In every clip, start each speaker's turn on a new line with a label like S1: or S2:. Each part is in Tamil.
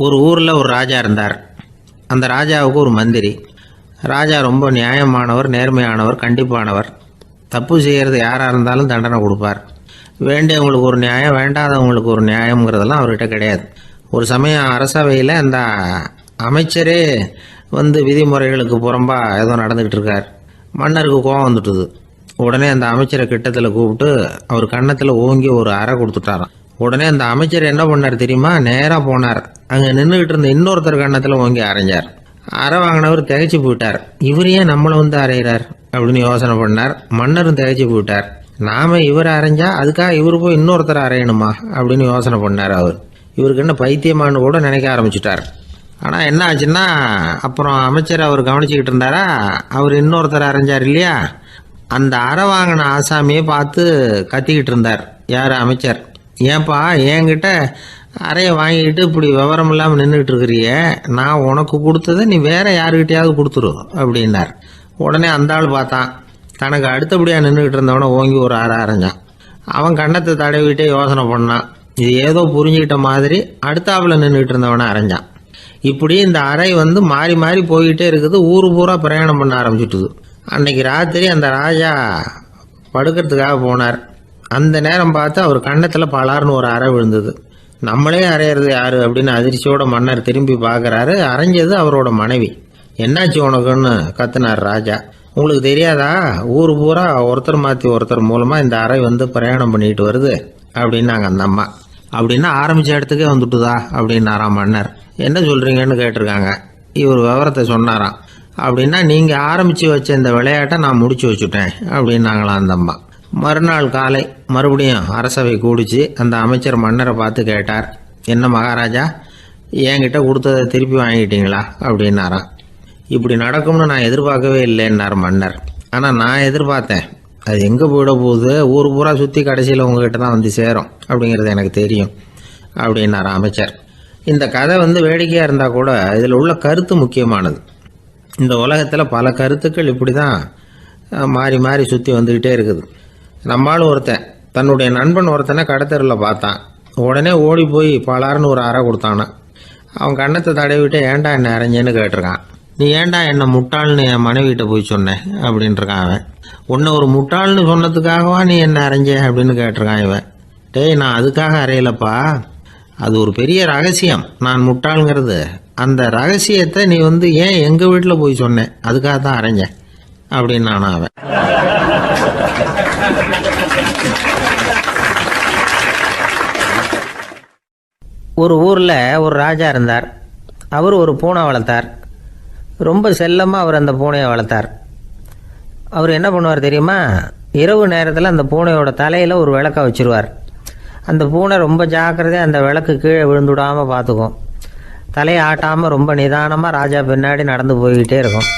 S1: ஒரு ஊரில் ஒரு ராஜா இருந்தார். அந்த ராஜாவுக்கு ஒரு மந்திரி. ராஜா ரொம்ப நியாயமானவர், நேர்மையானவர், கண்டிப்பானவர். தப்பு செய்கிறது யாராக இருந்தாலும் தண்டனை கொடுப்பார். வேண்டியவங்களுக்கு ஒரு நியாயம், வேண்டாதவங்களுக்கு ஒரு நியாயங்கிறதெல்லாம் அவர்கிட்ட கிடையாது. ஒரு சமயம் அரசவையில் அந்த அமைச்சரே விதிமுறைகளுக்கு புறம்பா ஏதோ நடந்துக்கிட்டு இருக்கார். மன்னருக்கு கோபம் வந்துட்டுது. உடனே அந்த அமைச்சரை கிட்டத்தில் கூப்பிட்டு அவர் கன்னத்தில் ஓங்கி ஒரு அறை கொடுத்துட்டாராம். உடனே அந்த அமைச்சர் என்ன பண்ணார் தெரியுமா? நேராக போனார். அங்கே நின்றுக்கிட்டு இருந்த இன்னொருத்தர் கன்னத்தில் ஓங்கி அரைஞ்சார். அறை வாங்கினவர் திகைச்சு போயிட்டார். இவர் ஏன் நம்மளை அரைகிறார் அப்படின்னு யோசனை பண்ணார். மன்னரும் திகைச்சு போயிட்டார். நாம இவர் அரைஞ்சா அதுக்காக இவர் போய் இன்னொருத்தர் அரையணுமா அப்படின்னு யோசனை பண்ணார். இவருக்கு என்ன பைத்தியமானு கூட நினைக்க ஆரம்பிச்சுட்டார். ஆனால் என்ன ஆச்சுன்னா, அப்புறம் அமைச்சர் அவர் கவனிச்சுக்கிட்டு இருந்தாரா, அவர் இன்னொருத்தர் அரைஞ்சார் இல்லையா, அந்த அறை வாங்கின ஆசாமியை பார்த்து கத்திக்கிட்டு இருந்தார். யார்? அமைச்சர். ஏன்பா என்கிட்ட அறையை வாங்கிக்கிட்டு இப்படி விவரம் இல்லாமல் நின்றுக்கிட்டு இருக்கிறிய, நான் உனக்கு கொடுத்ததை நீ வேற யாருக்கிட்டையாவது கொடுத்துரு அப்படின்னார். உடனே அந்த ஆள் பார்த்தான். தனக்கு அடுத்தபடியாக நின்றுக்கிட்டு இருந்தவனை ஓங்கி ஒரு அறை அரைஞ்சான். அவன் கண்ணத்தை தடவிட்டே யோசனை பண்ணான். இது ஏதோ புரிஞ்சுக்கிட்ட மாதிரி அடுத்தாப்புல நின்றுக்கிட்டு இருந்தவனை அரைஞ்சான். இப்படி இந்த அறை மாறி மாறி போய்கிட்டே இருக்குது. ஊரு பூரா பிரயாணம் பண்ண ஆரம்பிச்சுட்டுது. அன்னைக்கு ராத்திரி அந்த ராஜா படுக்கிறதுக்காக போனார். அந்த நேரம் பார்த்து அவர் கன்னத்தில் பலார்னு ஒரு அறை விழுந்தது. நம்மளே அரையிறது யாரு அப்படின்னு அதிர்ச்சியோட மன்னர் திரும்பி பார்க்குறாரு. அரைஞ்சது அவரோட மனைவி. என்னாச்சு உனக்குன்னு கத்துனார் ராஜா. உங்களுக்கு தெரியாதா, ஊர் பூரா ஒருத்தர் மாற்றி ஒருத்தர் மூலமாக இந்த அறை பிரயாணம் பண்ணிட்டு வருது அப்படின்னாங்க அந்த அம்மா. அப்படின்னா ஆரம்பித்த இடத்துக்கே வந்துட்டுதா அப்படின்னாராம் மன்னர். என்ன சொல்கிறீங்கன்னு கேட்டிருக்காங்க. இவர் விவரத்தை சொன்னாராம். அப்படின்னா நீங்கள் ஆரம்பித்து வச்ச இந்த விளையாட்டை நான் முடிச்சு வச்சுட்டேன் அப்படின்னாங்களாம் அந்த அம்மா. மறுநாள் காலை மறுபடியும் அரசவை கூடிச்சு. அந்த அமைச்சர் மன்னரை பார்த்து கேட்டார், என்ன மகாராஜா, என்கிட்ட கொடுத்ததை திருப்பி வாங்கிட்டீங்களா அப்படின்னாராம். இப்படி நடக்கும்னு நான் எதிர்பார்க்கவே இல்லைன்னார் மன்னர். ஆனால் நான் எதிர்பார்த்தேன். அது எங்கே போயிட போகுது, ஊர் பூரா சுற்றி கடைசியில் உங்ககிட்ட தான் சேரும் அப்படிங்கிறது எனக்கு தெரியும் அப்படின்னார் அமைச்சர். இந்த கதை வேடிக்கையாக இருந்தால் கூட இதில் உள்ள கருத்து முக்கியமானது. இந்த உலகத்தில் பல கருத்துக்கள் இப்படி தான் மாறி மாறி சுற்றி வந்துக்கிட்டே இருக்குது. நம்மளும் ஒருத்தன் தன்னுடைய நண்பன் ஒருத்தனை கடத்தரில் பார்த்தான். உடனே ஓடி போய் பலார்னு ஒரு அறை கொடுத்தானான். அவன் கண்ணத்தை தடவிட்டு ஏன்டா என்ன அரைஞ்சேன்னு கேட்டிருக்கான். நீ ஏன்டா என்னை முட்டாள்னு என் மனைவிட்ட போய் சொன்னேன் அப்படின்ட்டுருக்கான் அவன். உன்னை ஒரு முட்டாள்னு சொன்னதுக்காகவா நீ என்ன அரைஞ்ச அப்படின்னு கேட்டிருக்கான் இவன். டேய், நான் அதுக்காக அறையலப்பா, அது ஒரு பெரிய ரகசியம். நான் முட்டாளுங்கிறது அந்த ரகசியத்தை நீ ஏன் எங்கள் வீட்டில் போய் சொன்னேன், அதுக்காக தான் அரைஞ்சேன் அப்படின்னு நானும் அவன். ஒரு ஊரில் ஒரு ராஜா இருந்தார். அவர் ஒரு பூனை வளர்த்தார். ரொம்ப செல்லமாக அவர் அந்த பூனையை வளர்த்தார். அவர் என்ன பண்ணுவார் தெரியுமா? இரவு நேரத்தில் அந்த பூனையோட தலையில் ஒரு விளக்கை வச்சுருவார். அந்த பூனை ரொம்ப ஜாக்கிரதையாக அந்த விளக்கு கீழே விழுந்துடாமல் பார்த்துக்கும். தலையை ஆட்டாமல் ரொம்ப நிதானமாக ராஜா பின்னாடி நடந்து போய்கிட்டே இருக்கும்.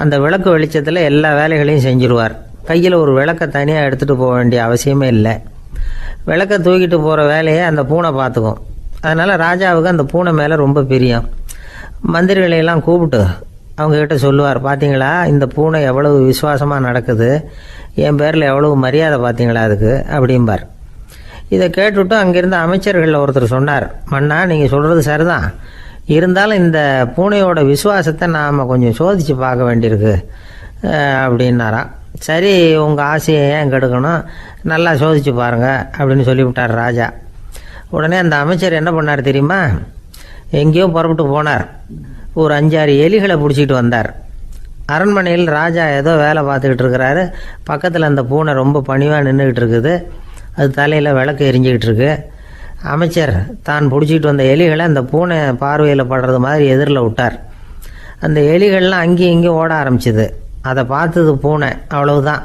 S1: அந்த விளக்கு வெளிச்சத்தில் எல்லா வேலைகளையும் செஞ்சுருவார். கையில் ஒரு விளக்கை தனியாக எடுத்துகிட்டு போக வேண்டிய அவசியமே இல்லை. விளக்கை தூக்கிட்டு போகிற வேலையை அந்த பூனை பார்த்துக்கும். அதனால் ராஜாவுக்கு அந்த பூனை மேலே ரொம்ப பிரியம். மந்திரிகளையெல்லாம் கூப்பிட்டு அவங்கக்கிட்ட சொல்லுவார், பார்த்தீங்களா இந்த பூனை எவ்வளவு விசுவாசமாக நடக்குது, என் பேரில் எவ்வளவு மரியாதை பார்த்தீங்களா அதுக்கு அப்படிம்பார். இதை கேட்டுவிட்டு அங்கிருந்த அமைச்சர்களில் ஒருத்தர் சொன்னார், மன்னா நீங்கள் சொல்கிறது சரிதான், இருந்தாலும் இந்த பூனையோட விசுவாசத்தை நாம் கொஞ்சம் சோதித்து பார்க்க வேண்டியிருக்கு அப்படின்னாராம். சரி, உங்கள் ஆசையை ஏன் கெடுக்கணும், நல்லா சோதித்து பாருங்கள் அப்படின்னு சொல்லிவிட்டார் ராஜா. உடனே அந்த அமைச்சர் என்ன பண்ணார் தெரியுமா? எங்கேயோ புறப்பட்டு போனார். ஒரு 5-6 எலிகளை பிடிச்சிட்டு வந்தார். அரண்மனையில் ராஜா ஏதோ வேலை பார்த்துக்கிட்டு இருக்கிறாரு. பக்கத்தில் அந்த பூனை ரொம்ப பணிவாக நின்றுக்கிட்டு இருக்குது. அது தலையில் விளக்கு எரிஞ்சிக்கிட்டு இருக்கு. அமைச்சர் தான் பிடிச்சிக்கிட்டு வந்த எலிகளை அந்த பூனை பார்வையில் படுறது மாதிரி எதிரில் விட்டார். அந்த எலிகள்லாம் அங்கேயும் இங்கேயும் ஓட ஆரம்பிச்சிது. அதை பார்த்தது பூனை. அவ்வளவுதான்.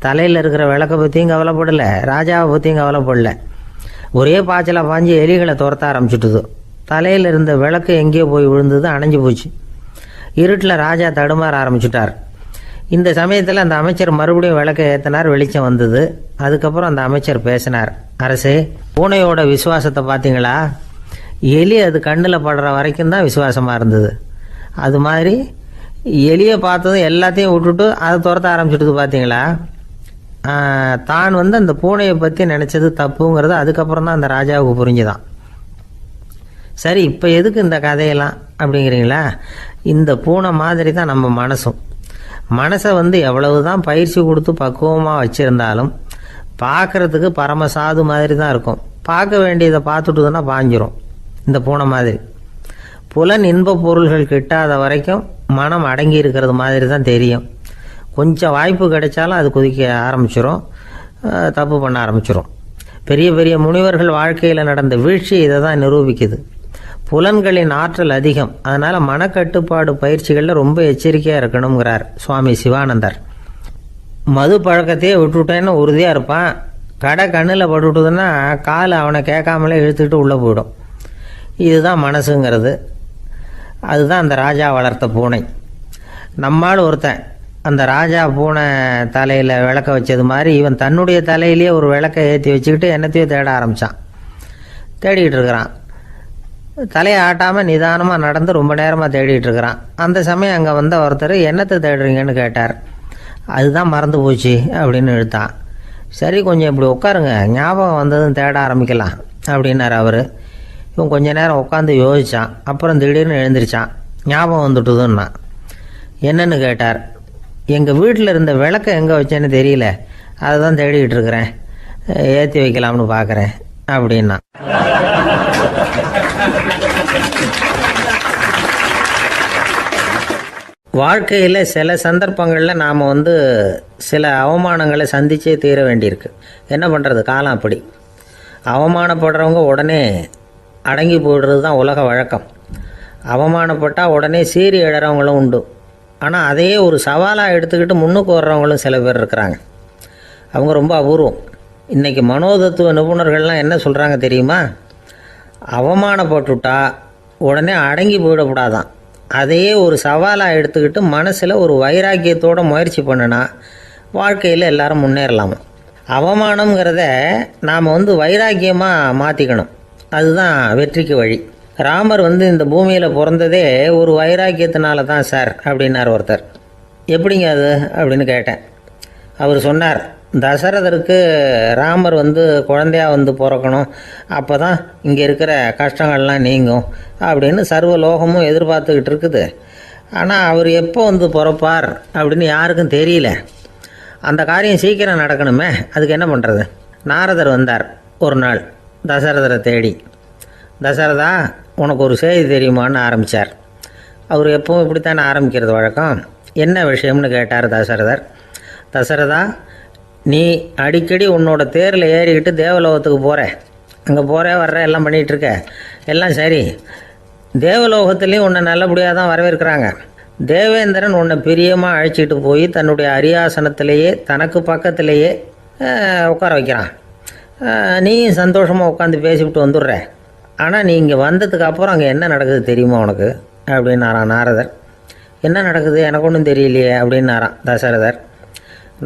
S1: தலையில் இருக்கிற விளக்கை பற்றியும் கவலைப்படலை, ராஜாவை பற்றியும் கவலைப்படலை. ஒரே பாய்ச்சலாக பாஞ்சு எலிகளை துரத்த ஆரம்பிச்சுட்டுது. தலையில் இருந்த விளக்கு எங்கேயோ போய் விழுந்தது, அணைஞ்சு போச்சு. இருட்டில் ராஜா தடுமாற ஆரம்பிச்சுட்டார். இந்த சமயத்தில் அந்த அமைச்சர் மறுபடியும் விளக்கை ஏற்றினார். வெளிச்சம் வந்தது. அதுக்கப்புறம் அந்த அமைச்சர் பேசினார், அரசே, பூனையோட விசுவாசத்தை பார்த்தீங்களா? எலி அது கண்ணில் படுற வரைக்கும் தான் விசுவாசமாக இருந்தது. அது மாதிரி எலியை பார்த்ததும் எல்லாத்தையும் விட்டுட்டு அதை துரத்த ஆரம்பிச்சுட்டு பார்த்தீங்களா? தான் அந்த பூனையை பற்றி நினச்சது தப்புங்கிறது அதுக்கப்புறம் தான் அந்த ராஜாவுக்கு புரிஞ்சுதான். சரி, இப்போ எதுக்கு இந்த கதையெல்லாம் அப்படிங்கிறீங்களா? இந்த பூனை மாதிரி தான் நம்ம மனசும். மனசை எவ்வளவு தான் பயிற்சி கொடுத்து பக்குவமாக வச்சுருந்தாலும் பார்க்குறதுக்கு பரமசாது மாதிரி தான் இருக்கும். பார்க்க வேண்டியதை பார்த்துட்டுதுன்னா பாஞ்சிரும். இந்த பூனை மாதிரி புலன் இன்ப பொருள்கள் கிட்டாத வரைக்கும் மனம் அடங்கி இருக்கிறது மாதிரி தான் தெரியும். கொஞ்சம் வாய்ப்பு கிடைச்சாலும் அது குதிக்க ஆரம்பிச்சிடும், தப்பு பண்ண ஆரம்பிச்சிடும். பெரிய பெரிய முனிவர்கள் வாழ்க்கையில் நடந்த வீழ்ச்சி இதை தான் நிரூபிக்குது. புலன்களின் ஆற்றல் அதிகம், அதனால் மனக்கட்டுப்பாடு பயிற்சிகளில் ரொம்ப எச்சரிக்கையாக இருக்கணுங்கிறார் சுவாமி சிவானந்தர். மது பழக்கத்தையே விட்டுவிட்டேன்னு உறுதியாக இருப்பான். கடை கண்ணில் பட்டுவிட்டதுன்னா கால் அவனை கேட்காமலே இழுத்துக்கிட்டு உள்ளே போயிடும். இதுதான் மனசுங்கிறது. அதுதான் அந்த ராஜா வளர்த்த பூனை. நம்மால் ஒருத்தன் அந்த ராஜா பூனை தலையில் விளக்க வச்சது மாதிரி இவன் தன்னுடைய தலையிலேயே ஒரு விளக்கை ஏற்றி வச்சுக்கிட்டு என்னத்தையோ தேட ஆரம்பித்தான். தேடிக்கிட்டு இருக்கிறான். தலையை ஆட்டாமல் நிதானமாக நடந்து ரொம்ப நேரமாக தேடிட்டு இருக்கிறான். அந்த சமயம் அங்கே வந்த ஒருத்தர் என்னத்தை தேடுறீங்கன்னு கேட்டார். அதுதான் மறந்து போச்சு அப்படின்னு இழுத்தான். சரி, கொஞ்சம் இப்படி உட்காருங்க, ஞாபகம் வந்ததும் தேட ஆரம்பிக்கலாம் அப்படின்னார் அவர். இவன் கொஞ்ச நேரம் உட்காந்து யோசித்தான். அப்புறம் திடீர்னு எழுந்திரிச்சான். ஞாபகம் வந்துட்டுதுன்னா. என்னன்னு கேட்டார். எங்கள் வீட்டில் இருந்த விளக்கை எங்கே வச்சேன்னு தெரியல, அதை தான் தேடிக்கிட்டு இருக்கிறேன், ஏற்றி வைக்கலாம்னு பார்க்குறேன் அப்படின்னா. வாழ்க்கையில் சில சந்தர்ப்பங்களில் நாம் சில அவமானங்களை சந்திச்சே தீர வேண்டியிருக்கு. என்ன பண்ணுறது, காலம் அப்படி. அவமானப்படுறவங்க உடனே அடங்கி போய்டுறது தான் உலக வழக்கம். அவமானப்பட்டால் உடனே சீறி எழறவங்களும் உண்டு. ஆனால் அதையே ஒரு சவாலாக எடுத்துக்கிட்டு முன்னுக்கு வர்றவங்களும் சில பேர் இருக்கிறாங்க. அவங்க ரொம்ப அபூர்வம். இன்றைக்கி மனோதத்துவ நிபுணர்கள்லாம் என்ன சொல்கிறாங்க தெரியுமா? அவமானப்பட்டுட்டா உடனே அடங்கி போயிடக்கூடாதான். அதையே ஒரு சவாலாக எடுத்துக்கிட்டு மனசில் ஒரு வைராக்கியத்தோடு முயற்சி பண்ணினா வாழ்க்கையில் எல்லாரும் முன்னேறலாமா. அவமானங்கிறத நாம் வைராக்கியமாக மாற்றிக்கணும். அதுதான் வெற்றிக்கு வழி. ராமர் இந்த பூமியில் பிறந்ததே ஒரு வைராக்கியத்தினால தான் சார் அப்படின்னார் ஒருத்தர். எப்படிங்க அது அப்படின்னு கேட்டேன். அவர் சொன்னார், தசரதருக்கு ராமர் குழந்தையாக பிறக்கணும், அப்போ தான் இங்கே இருக்கிற கஷ்டங்கள்லாம் நீங்கும் அப்படின்னு சர்வ லோகமும் எதிர்பார்த்துக்கிட்டு இருக்குது. ஆனால் அவர் எப்போ பிறப்பார் அப்படின்னு யாருக்கும் தெரியல. அந்த காரியம் சீக்கிரம் நடக்கணுமே, அதுக்கு என்ன பண்ணுறது? நாரதர் வந்தார் ஒரு நாள் தசரதரை தேடி. தசரதா, உனக்கு ஒரு செய்தி தெரியுமான்னு ஆரம்பித்தார். அவர் எப்பவும் இப்படித்தானே ஆரம்பிக்கிறது வழக்கம். என்ன விஷயம்னு கேட்டார் தசரதர். தசரதா, நீ அடிக்கடி உன்னோட தேரில் ஏறிக்கிட்டு தேவலோகத்துக்கு போகிற, அங்கே போகிற வர்ற எல்லாம் பண்ணிகிட்ருக்க, எல்லாம் சரி. தேவலோகத்துலேயும் உன்னை நல்லபடியாக தான் வரவேற்கிறாங்க. தேவேந்திரன் உன்னை பிரியமாக அழைச்சிட்டு போய் தன்னுடைய அரியாசனத்திலேயே தனக்கு பக்கத்திலேயே உட்கார வைக்கிறான். நீயும் சந்தோஷமாக உட்காந்து பேசிவிட்டு வந்துடுற. ஆனால் நீ இங்கே வந்ததுக்கு அப்புறம் அங்கே என்ன நடக்குது தெரியுமா உனக்கு அப்படின்னாரான் நாரதர். என்ன நடக்குது எனக்கு ஒன்றும் தெரியலையே அப்படின்னாரான் தசரதர்.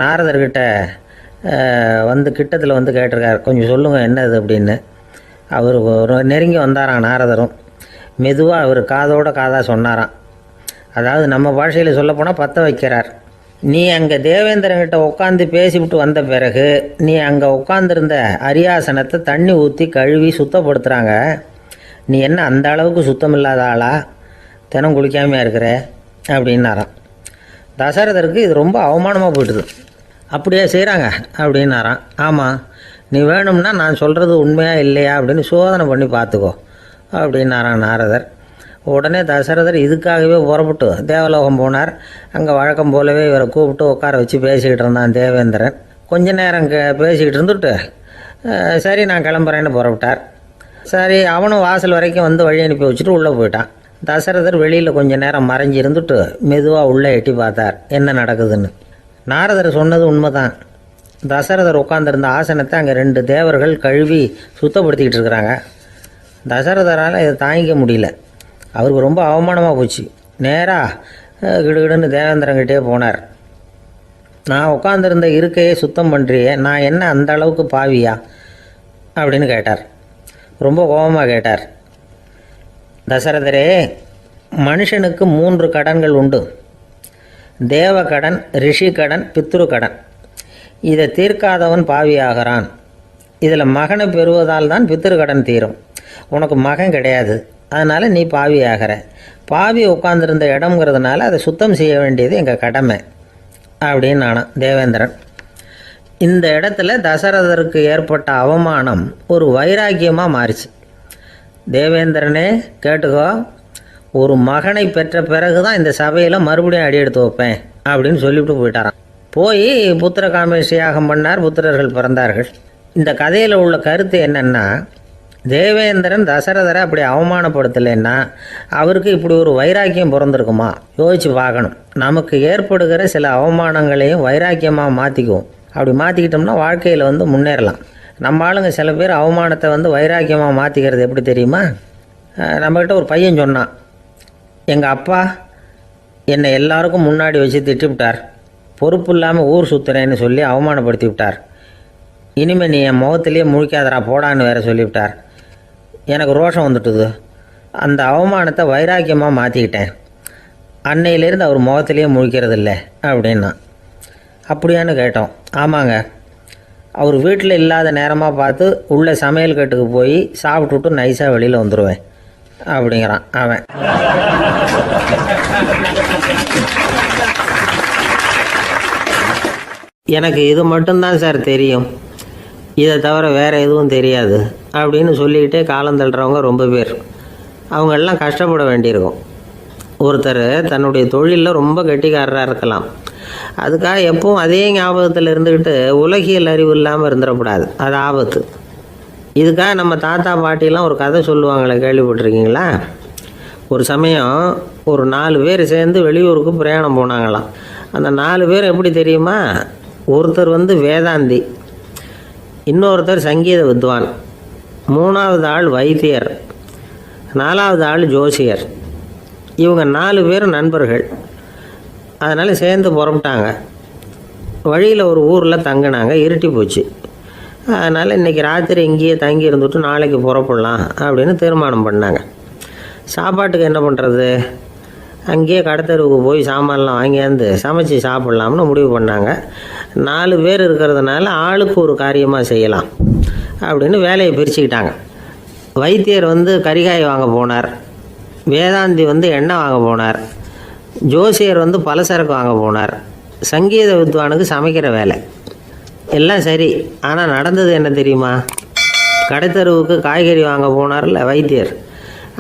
S1: நாரதர்கிட்ட கிட்டத்தில் கேட்டிருக்கார், கொஞ்சம் சொல்லுங்கள் என்னது அப்படின்னு. அவர் நெருங்கி வந்தாரான் நாரதரும். மெதுவாக அவர் காதோட காதாக சொன்னாராம். அதாவது நம்ம பாஷையில் சொல்லப்போனால் பற்ற வைக்கிறார். நீ அங்கே தேவேந்திரங்கிட்ட உட்காந்து பேசிவிட்டு வந்த பிறகு நீ அங்கே உட்காந்துருந்த அரியாசனத்தை தண்ணி ஊற்றி கழுவி சுத்தப்படுத்துகிறாங்க. நீ என்ன அந்த அளவுக்கு சுத்தம் இல்லாத ஆளா, தினம் குளிக்காமையாக இருக்கிற அப்படின்னாராம். தசரதருக்கு இது ரொம்ப அவமானமாக போயிட்டுது. அப்படியே செய்கிறாங்க அப்படின்னாராம். ஆமாம், நீ வேணும்னா நான் சொல்கிறது உண்மையாக இல்லையா அப்படின்னு சோதனை பண்ணி பார்த்துக்கோ அப்படின்னாரான் நாரதர். உடனே தசரதர் இதுக்காகவே புறப்பட்டு தேவலோகம் போனார். அங்கே வழக்கம் போலவே இவரை கூப்பிட்டு உட்கார வச்சு பேசிக்கிட்டு இருந்தான் தேவேந்திரன். கொஞ்ச நேரம் பேசிக்கிட்டு இருந்துட்டு சரி நான் கிளம்புறேன்னு புறப்பட்டார். சரி, அவனும் வாசல் வரைக்கும் வழி அனுப்பி வச்சுட்டு உள்ளே போயிட்டான். தசரதர் வெளியில் கொஞ்சம் நேரம் மறைஞ்சி இருந்துட்டு மெதுவாக உள்ளே எட்டி பார்த்தார் என்ன நடக்குதுன்னு. நாரதர் சொன்னது உண்மைதான். தசரதர் உட்காந்துருந்த ஆசனத்தை அங்கே 2 தேவர்கள் கழுவி சுத்தப்படுத்திக்கிட்டு இருக்கிறாங்க. தசரதரால் இதை தாங்கிக்க முடியல. அவருக்கு ரொம்ப அவமானமாக போச்சு. நேராக கிடுகிடுன்னு தேவேந்திரங்கிட்டே போனார். நான் உட்காந்துருந்த இருக்கையே சுத்தம் பண்ணுறியே, நான் என்ன அந்த அளவுக்கு பாவியா அப்படின்னு கேட்டார். ரொம்ப கோபமாக கேட்டார். தசரதரே, மனுஷனுக்கு 3 கடன்கள் உண்டு. தேவ கடன், ரிஷி கடன், பித்ரு கடன். இதை தீர்க்காதவன் பாவியாகிறான். இதில் மகனை பெறுவதால் தான் பித்ரு கடன் தீரும். உனக்கு மகன் கிடையாது, அதனால் நீ பாவி ஆகிற. பாவி உட்காந்துருந்த இடம்ங்கிறதுனால அதை சுத்தம் செய்ய வேண்டியது எங்கள் கடமை அப்படின்னு நானும் தேவேந்திரன். இந்த இடத்துல தசரதருக்கு ஏற்பட்ட அவமானம் ஒரு வைராக்கியமாக மாறிச்சு. தேவேந்திரனே கேட்டுக்கோ, ஒரு மகனை பெற்ற பிறகு தான் இந்த சபையில் மறுபடியும் அடி எடுத்து வைப்பேன் அப்படின்னு சொல்லிவிட்டு போயிட்டாராம். போய் புத்திர காமேஷ் யாகம் பண்ணார், புத்திரர்கள் பிறந்தார்கள். இந்த கதையில் உள்ள கருத்து என்னென்னா, தேவேந்திரன் தசரதரை அப்படி அவமானப்படுத்தலைன்னா அவருக்கு இப்படி ஒரு வைராக்கியம் பிறந்திருக்குமா? யோசிச்சு பார்க்கணும். நமக்கு ஏற்படுகிற சில அவமானங்களையும் வைராக்கியமாக மாற்றிக்குவோம். அப்படி மாற்றிக்கிட்டோம்னா வாழ்க்கையில் முன்னேறலாம். நம்ம ஆளுங்க சில பேர் அவமானத்தை வைராக்கியமாக மாற்றிக்கிறது எப்படி தெரியுமா? நம்மக்கிட்ட ஒரு பையன் சொன்னான், எங்கள் அப்பா என்னை எல்லாருக்கும் முன்னாடி வச்சு திட்டிவிட்டார், பொறுப்பு இல்லாமல் ஊர் சுற்றுறேன்னு சொல்லி அவமானப்படுத்தி விட்டார். இனிமேல் நீ என் முகத்திலேயே முழிக்காதரா போடான்னு வேற சொல்லிவிட்டார். எனக்கு ரோஷம் வந்துட்டுது. அந்த அவமானத்தை வைராக்கியமாக மாற்றிக்கிட்டேன். அன்னையிலேருந்து அவர் முகத்திலேயே முழிக்கிறது இல்லை அப்படின்னா. அப்படியான்னு கேட்டோம். ஆமாங்க, அவர் வீட்டில் இல்லாத நேரமாக பார்த்து உள்ளே சமையல் கட்டுக்கு போய் சாப்பிட்டுட்டு நைஸாக வெளியில் வந்துடுவேன் அப்படிங்கிறான் அவன். எனக்கு இது மட்டும்தான் சார் தெரியும், இதை தவிர வேறு எதுவும் தெரியாது அப்படின்னு சொல்லிக்கிட்டே காலம் தள்ளுறவங்க ரொம்ப பேர். அவங்கெல்லாம் கஷ்டப்பட வேண்டியிருக்கும். ஒருத்தர் தன்னுடைய தொழிலில் ரொம்ப கெட்டிக்காரராக இருக்கலாம். அதுக்காக எப்பவும் அதே ஞாபகத்தில் இருந்துக்கிட்டு உலகியல் அறிவு இல்லாமல் இருந்துடக்கூடாது. அது ஆபத்து. இதுக்காக நம்ம தாத்தா பாட்டிலாம் ஒரு கதை சொல்லுவாங்களே, கேள்விப்பட்டிருக்கீங்களா? ஒரு சமயம் ஒரு 4 பேர் சேர்ந்து வெளியூருக்கு பிரயாணம் போனாங்களாம். அந்த 4 பேர் எப்படி தெரியுமா? ஒருத்தர் வேதாந்தி, இன்னொருத்தர் சங்கீத வித்வான், 3வது ஆள் வைத்தியர், 4வது ஆள் ஜோசியர். இவங்க 4 பேரும் நண்பர்கள். அதனால் சேர்ந்து புறப்பட்டாங்க. வழியில் ஒரு ஊரில் தங்கினாங்க. இருட்டி போச்சு. அதனால் இன்றைக்கி ராத்திரி இங்கேயே தங்கி இருந்துட்டு நாளைக்கு புறப்படலாம் அப்படின்னு தீர்மானம் பண்ணாங்க. சாப்பாட்டுக்கு என்ன பண்ணுறது? அங்கேயே கடத்தெருவுக்கு போய் சாமான்லாம் வாங்கியாந்து சமைச்சி சாப்பிட்லாம்னு முடிவு பண்ணாங்க. 4 பேர் இருக்கிறதுனால ஆளுக்கு ஒரு காரியமாக செய்யலாம் அப்படின்னு வேலையை பிரிச்சுக்கிட்டாங்க. வைத்தியர் கறிகாய் வாங்க போனார், வேதாந்தி எண்ணெய் வாங்க போனார், ஜோசியர் பலசரக்கு வாங்க போனார், சங்கீத வித்வானுக்கு சமைக்கிற வேலை. எல்லாம் சரி. ஆனால் நடந்தது என்ன தெரியுமா? கடைத்தெருவுக்கு காய்கறி வாங்க போனார்ல வைத்தியர்,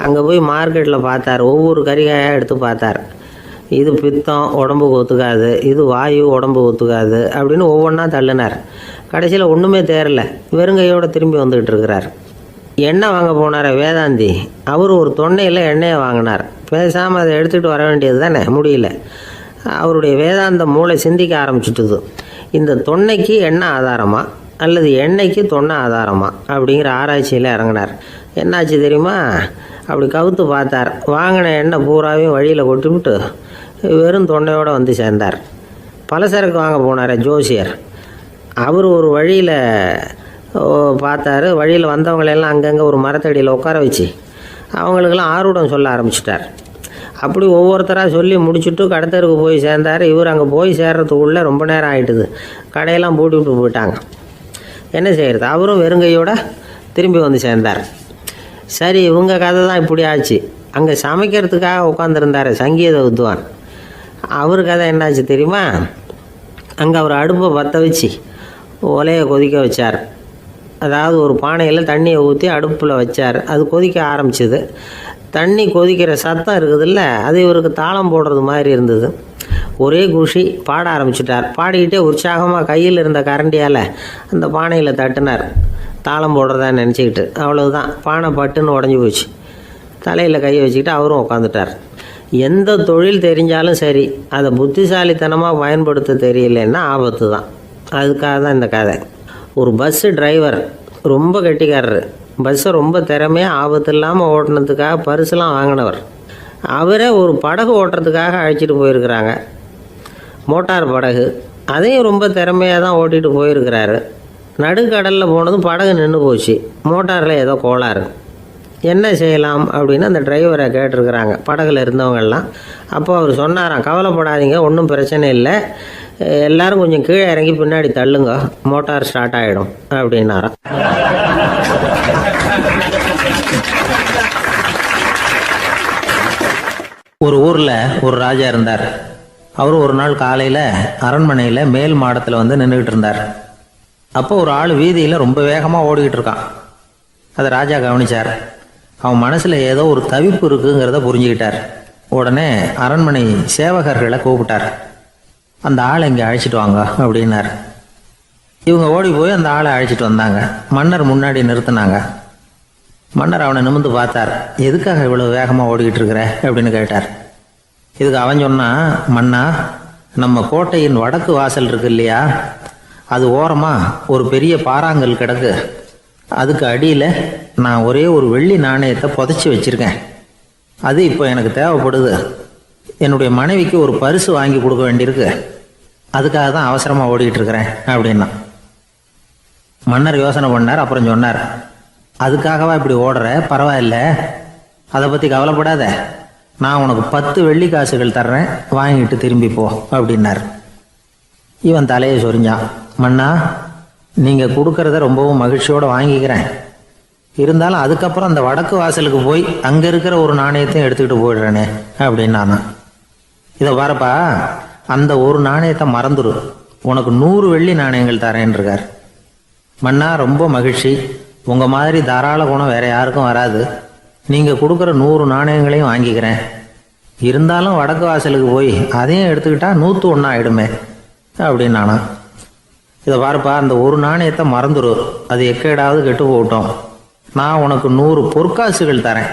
S1: அங்கே போய் மார்க்கெட்டில் பார்த்தார். ஒவ்வொரு கறிகாயாக எடுத்து பார்த்தார். இது பித்தம், உடம்புக்கு ஒத்துக்காது, இது வாயு, உடம்பு ஒத்துக்காது அப்படின்னு ஒவ்வொன்றா தள்ளினார். கடைசியில் ஒன்றுமே தேரல, வெறுங்கையோடு திரும்பி வந்துக்கிட்டு இருக்கிறார். எண்ணெய் வாங்க போனார் வேதாந்தி, அவர் ஒரு தொன்னையில் எண்ணெயை வாங்கினார். பேசாமல் அதை எடுத்துகிட்டு வர வேண்டியது தானே, முடியல. அவருடைய வேதாந்த மூளை சிந்திக்க ஆரம்பிச்சுட்டுது. இந்த தொன்னைக்கு எண்ணெய் ஆதாரமா அல்லது எண்ணெய்க்கு தொன்னை ஆதாரமா அப்படிங்கிற ஆராய்ச்சியில் இறங்கினார். என்னாச்சு தெரியுமா? அப்படி கவுத்து பார்த்தார். வாங்கின எண்ணெய் பூராவையும் வழியில் கொட்டிவிட்டு வெறும் தொண்டையோடு சேர்ந்தார். பலசரக்கு வாங்க போனார் ஜோசியர். அவர் ஒரு வழியில் பார்த்தாரு. வழியில் வந்தவங்களெல்லாம் அங்கங்கே ஒரு மரத்தடியில் உட்கார வச்சு அவங்களுக்கெல்லாம் ஆர்வம் சொல்ல ஆரம்பிச்சிட்டார். அப்படி ஒவ்வொருத்தராக சொல்லி முடிச்சுட்டு கடத்தருக்கு போய் சேர்ந்தார். இவர் அங்கே போய் சேர்றதுக்குள்ளே ரொம்ப நேரம் ஆகிட்டுது. கடையெல்லாம் பூட்டி விட்டு போயிட்டாங்க. என்ன செய்கிறது? அவரும் வெறுங்கையோடு திரும்பி சேர்ந்தார். சரி, இவங்க கதை தான் இப்படி ஆச்சு. அங்கே சமைக்கிறதுக்காக உட்காந்துருந்தார் சங்கீத வித்வான். அவர் கதை என்னாச்சு தெரியுமா? அங்கே அவர் அடுப்பை பற்ற வச்சு ஒலையை கொதிக்க வச்சார். அதாவது ஒரு பானையில் தண்ணியை ஊற்றி அடுப்பில் வச்சார். அது கொதிக்க ஆரம்பிச்சிது. தண்ணி கொதிக்கிற சத்தம் இருக்குதுல்ல, அது இவருக்கு தாளம் போடுறது மாதிரி இருந்தது. ஒரே குஷி, பாட ஆரம்பிச்சிட்டார். பாடிக்கிட்டே உற்சாகமாக கையில் இருந்த கரண்டியால் அந்த பானையில் தட்டினார், தாளம் போடுறதா நினச்சிக்கிட்டு. அவ்வளவுதான், பானை பட்டுன்னு உடஞ்சி போச்சு. தலையில் கையை வச்சுக்கிட்டு அவரும் உட்காந்துட்டார். எந்த தொழில் தெரிஞ்சாலும் சரி, அதை புத்திசாலித்தனமாக பயன்படுத்த தெரியலன்னா ஆபத்து தான். அதுக்காக தான் இந்த கதை. ஒரு பஸ்ஸு டிரைவர் ரொம்ப கெட்டிக்காரரு. பஸ்ஸை ரொம்ப திறமையாக ஆபத்து இல்லாமல் ஓட்டினதுக்காக பரிசுலாம் வாங்கினவர். அவரே ஒரு படகு ஓட்டுறதுக்காக அழைச்சிட்டு போயிருக்கிறாங்க, மோட்டார் படகு. அதையும் ரொம்ப திறமையாக தான் ஓட்டிகிட்டு போயிருக்கிறாரு. நடுக்கடலில் போனதும் படகு நின்று போச்சு. மோட்டாரில் ஏதோ கோளாறு. என்ன செய்யலாம் அப்படின்னு அந்த டிரைவரை கேட்டிருக்கிறாங்க படகுல இருந்தவங்கெல்லாம். அப்போ அவர் சொன்னாராம், கவலைப்படாதீங்க, ஒன்றும் பிரச்சனை இல்லை, எல்லாரும் கொஞ்சம் கீழே இறங்கி பின்னாடி தள்ளுங்க, மோட்டார் ஸ்டார்ட் ஆகிடும் அப்படின்னாராம். ஒரு ஊரில் ஒரு ராஜா இருந்தார். அவர் ஒரு நாள் காலையில் அரண்மனையில் மேல் மாடத்தில் வந்து நின்றுக்கிட்டு இருந்தார். அப்போ ஒரு ஆள் வீதியில் ரொம்ப வேகமாக ஓடிக்கிட்டு இருக்கான். அதை ராஜா கவனிச்சார். அவன் மனசில் ஏதோ ஒரு தவிப்பு இருக்குங்கிறத புரிஞ்சுக்கிட்டார். உடனே அரண்மனை சேவகர்களை கூப்பிட்டார். அந்த ஆளை இங்கே அழைச்சிட்டு வாங்க அப்படின்னார். இவங்க ஓடி போய் அந்த ஆளை அழைச்சிட்டு வந்தாங்க. மன்னர் முன்னாடி நிறுத்தினாங்க. மன்னர் அவனை நிமிர்ந்து பார்த்தார். எதுக்காக இவ்வளோ வேகமாக ஓடிக்கிட்டு இருக்கிற அப்படின்னு கேட்டார். இதுக்கு அவன் சொன்னான், மன்னா, நம்ம கோட்டையின் வடக்கு வாசல் இருக்கு இல்லையா, அது ஓரமாக ஒரு பெரிய பாறாங்கல் கிடக்கு. அதுக்கு அடியில் நான் ஒரே ஒரு வெள்ளி நாணயத்தை புதைச்சி வச்சுருக்கேன். அது இப்போ எனக்கு தேவைப்படுது. என்னுடைய மனைவிக்கு ஒரு பரிசு வாங்கி கொடுக்க வேண்டியிருக்கு. அதுக்காக தான் அவசரமாக ஓடிக்கிட்டு இருக்கிறேன் அப்படின்னா. மன்னர் யோசனை பண்ணார். அப்புறம் சொன்னார், அதுக்காகவா இப்படி ஓடுற? பரவாயில்ல, அதை பற்றி கவலைப்படாத. நான் உனக்கு 10 வெள்ளி காசுகள் தர்றேன், வாங்கிட்டு திரும்பி போ அப்படின்னார். இவன் தலையை சொரிஞ்சான். மன்னா, நீங்கள் கொடுக்கறத ரொம்பவும் மகிழ்ச்சியோடு வாங்கிக்கிறேன். இருந்தாலும் அதுக்கப்புறம் அந்த வடக்கு வாசலுக்கு போய் அங்கே இருக்கிற ஒரு நாணயத்தையும் எடுத்துக்கிட்டு போயிடுறேனே அப்படின்னானா. இதை பாருப்பா, அந்த ஒரு நாணயத்தை மறந்துடு, உனக்கு 100 வெள்ளி நாணயங்கள் தரேன் இருக்கார். மன்னா, ரொம்ப மகிழ்ச்சி. உங்கள் மாதிரி தாராள குணம் வேற யாருக்கும் வராது. நீங்கள் கொடுக்குற 100 நாணயங்களையும் வாங்கிக்கிறேன். இருந்தாலும் வடக்கு வாசலுக்கு போய் அதையும் எடுத்துக்கிட்டா 101 ஆகிடுமே அப்படின்னானா. இதை பாருப்பா, அந்த ஒரு நாணயத்தை மறந்துடு, அது எக்கேடாவது கெட்டு போகட்டும். நான் உனக்கு 100 பொற்காசுகள் தரேன்,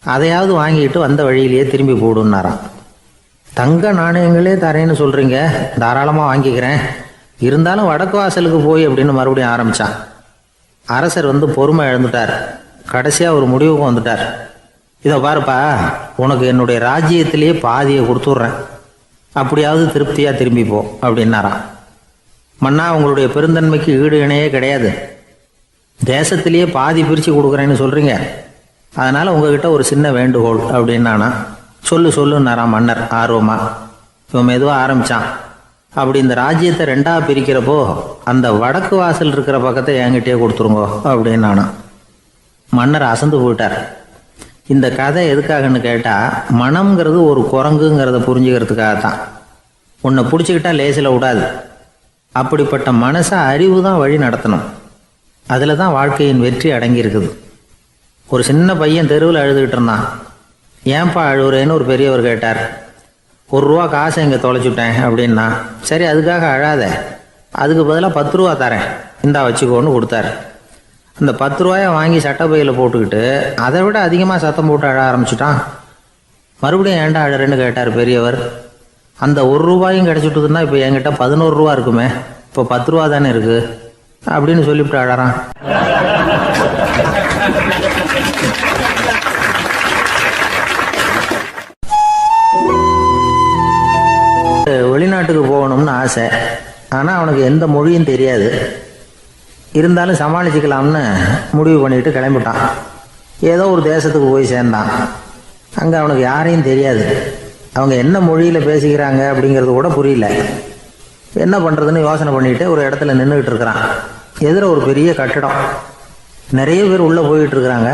S1: அதையாவது வாங்கிட்டு வந்த வழியிலேயே திரும்பி போடுன்னாரான். தங்க நாணயங்களே தரேன்னு சொல்கிறீங்க, தாராளமாக வாங்கிக்கிறேன். இருந்தாலும் வடக்கு வாசலுக்கு போய் அப்படின்னு மறுபடியும் ஆரம்பித்தான். அரசர் வந்து பொறுமை இழந்துட்டார். கடைசியாக ஒரு முடிவுக்கு வந்துட்டார். இதை பாருப்பா, உனக்கு என்னுடைய ராஜ்யத்திலேயே பாதியை கொடுத்துட்றேன், அப்படியாவது திருப்தியாக திரும்பி போ அப்படின்னாராம். மன்னா, உங்களுடைய பெருந்தன்மைக்கு ஈடு இணையே கிடையாது. தேசத்திலேயே பாதி பிரித்து கொடுக்குறேன்னு சொல்கிறீங்க. அதனால் உங்ககிட்ட ஒரு சின்ன வேண்டுகோள் அப்படின்னானா. சொல்லுன்னாராம் மன்னர் ஆர்வமாக. இவன் மெதுவாக ஆரம்பித்தான். அப்படி இந்த ராஜ்யத்தை 2ஆக பிரிக்கிறப்போ அந்த வடக்கு வாசல் இருக்கிற பக்கத்தை என்கிட்டயே கொடுத்துருங்கோ அப்படின்னானா. மன்னர் அசந்து போயிட்டார். இந்த கதை எதுக்காகன்னு கேட்டால், மனம்ங்கிறது ஒரு குரங்குங்கிறத புரிஞ்சுக்கிறதுக்காகத்தான். உன்னை பிடிச்சிக்கிட்டா லேசில் விடாது. அப்படிப்பட்ட மனசை அறிவு தான் வழி நடத்தணும். அதில் தான் வாழ்க்கையின் வெற்றி அடங்கியிருக்குது. ஒரு சின்ன பையன் தெருவில் அழுதுகிட்டு இருந்தான். ஏன்பா அழுவுறேன்னு ஒரு பெரியவர் கேட்டார். 1 ரூபா காசை இங்கே தொலைச்சுட்டேன் அப்படின்னா. சரி, அதுக்காக அழாத, அதுக்கு பதிலாக 10 ரூபா தரேன், இந்தா வச்சுக்கோன்னு கொடுத்தாரு. அந்த 10 ரூபாயை வாங்கி சட்டப்பையில் போட்டுக்கிட்டு அதை விட அதிகமாக சத்தம் போட்டு அழ ஆரம்பிச்சுட்டான். மறுபடியும் ஏன்டா அழறேன்னு கேட்டார் பெரியவர். அந்த 1 ரூபாயும் கிடச்சிட்டுதுன்னா இப்போ என்கிட்ட 11 ரூபா இருக்குமே, இப்போ 10 ரூபா தானே இருக்குது அப்படின்னு சொல்லிவிட்டு அழறான். வெளிநாட்டுக்கு போகணும்னு ஆசை. ஆனால் அவனுக்கு எந்த மொழியும் தெரியாது. இருந்தாலும் சமாளிச்சுக்கலாம்னு முடிவு பண்ணிட்டு கிளம்பிட்டான். ஏதோ ஒரு தேசத்துக்கு போய் சேர்ந்தான். அங்கே அவனுக்கு யாரையும் தெரியாது. அவங்க என்ன மொழியில் பேசிக்கிறாங்க அப்படிங்கிறது கூட புரியல. என்ன பண்ணுறதுன்னு யோசனை பண்ணிட்டு ஒரு இடத்துல நின்றுக்கிட்டு இருக்கிறான். எதிர ஒரு பெரிய கட்டடம். நிறைய பேர் உள்ளே போயிட்டு இருக்கிறாங்க.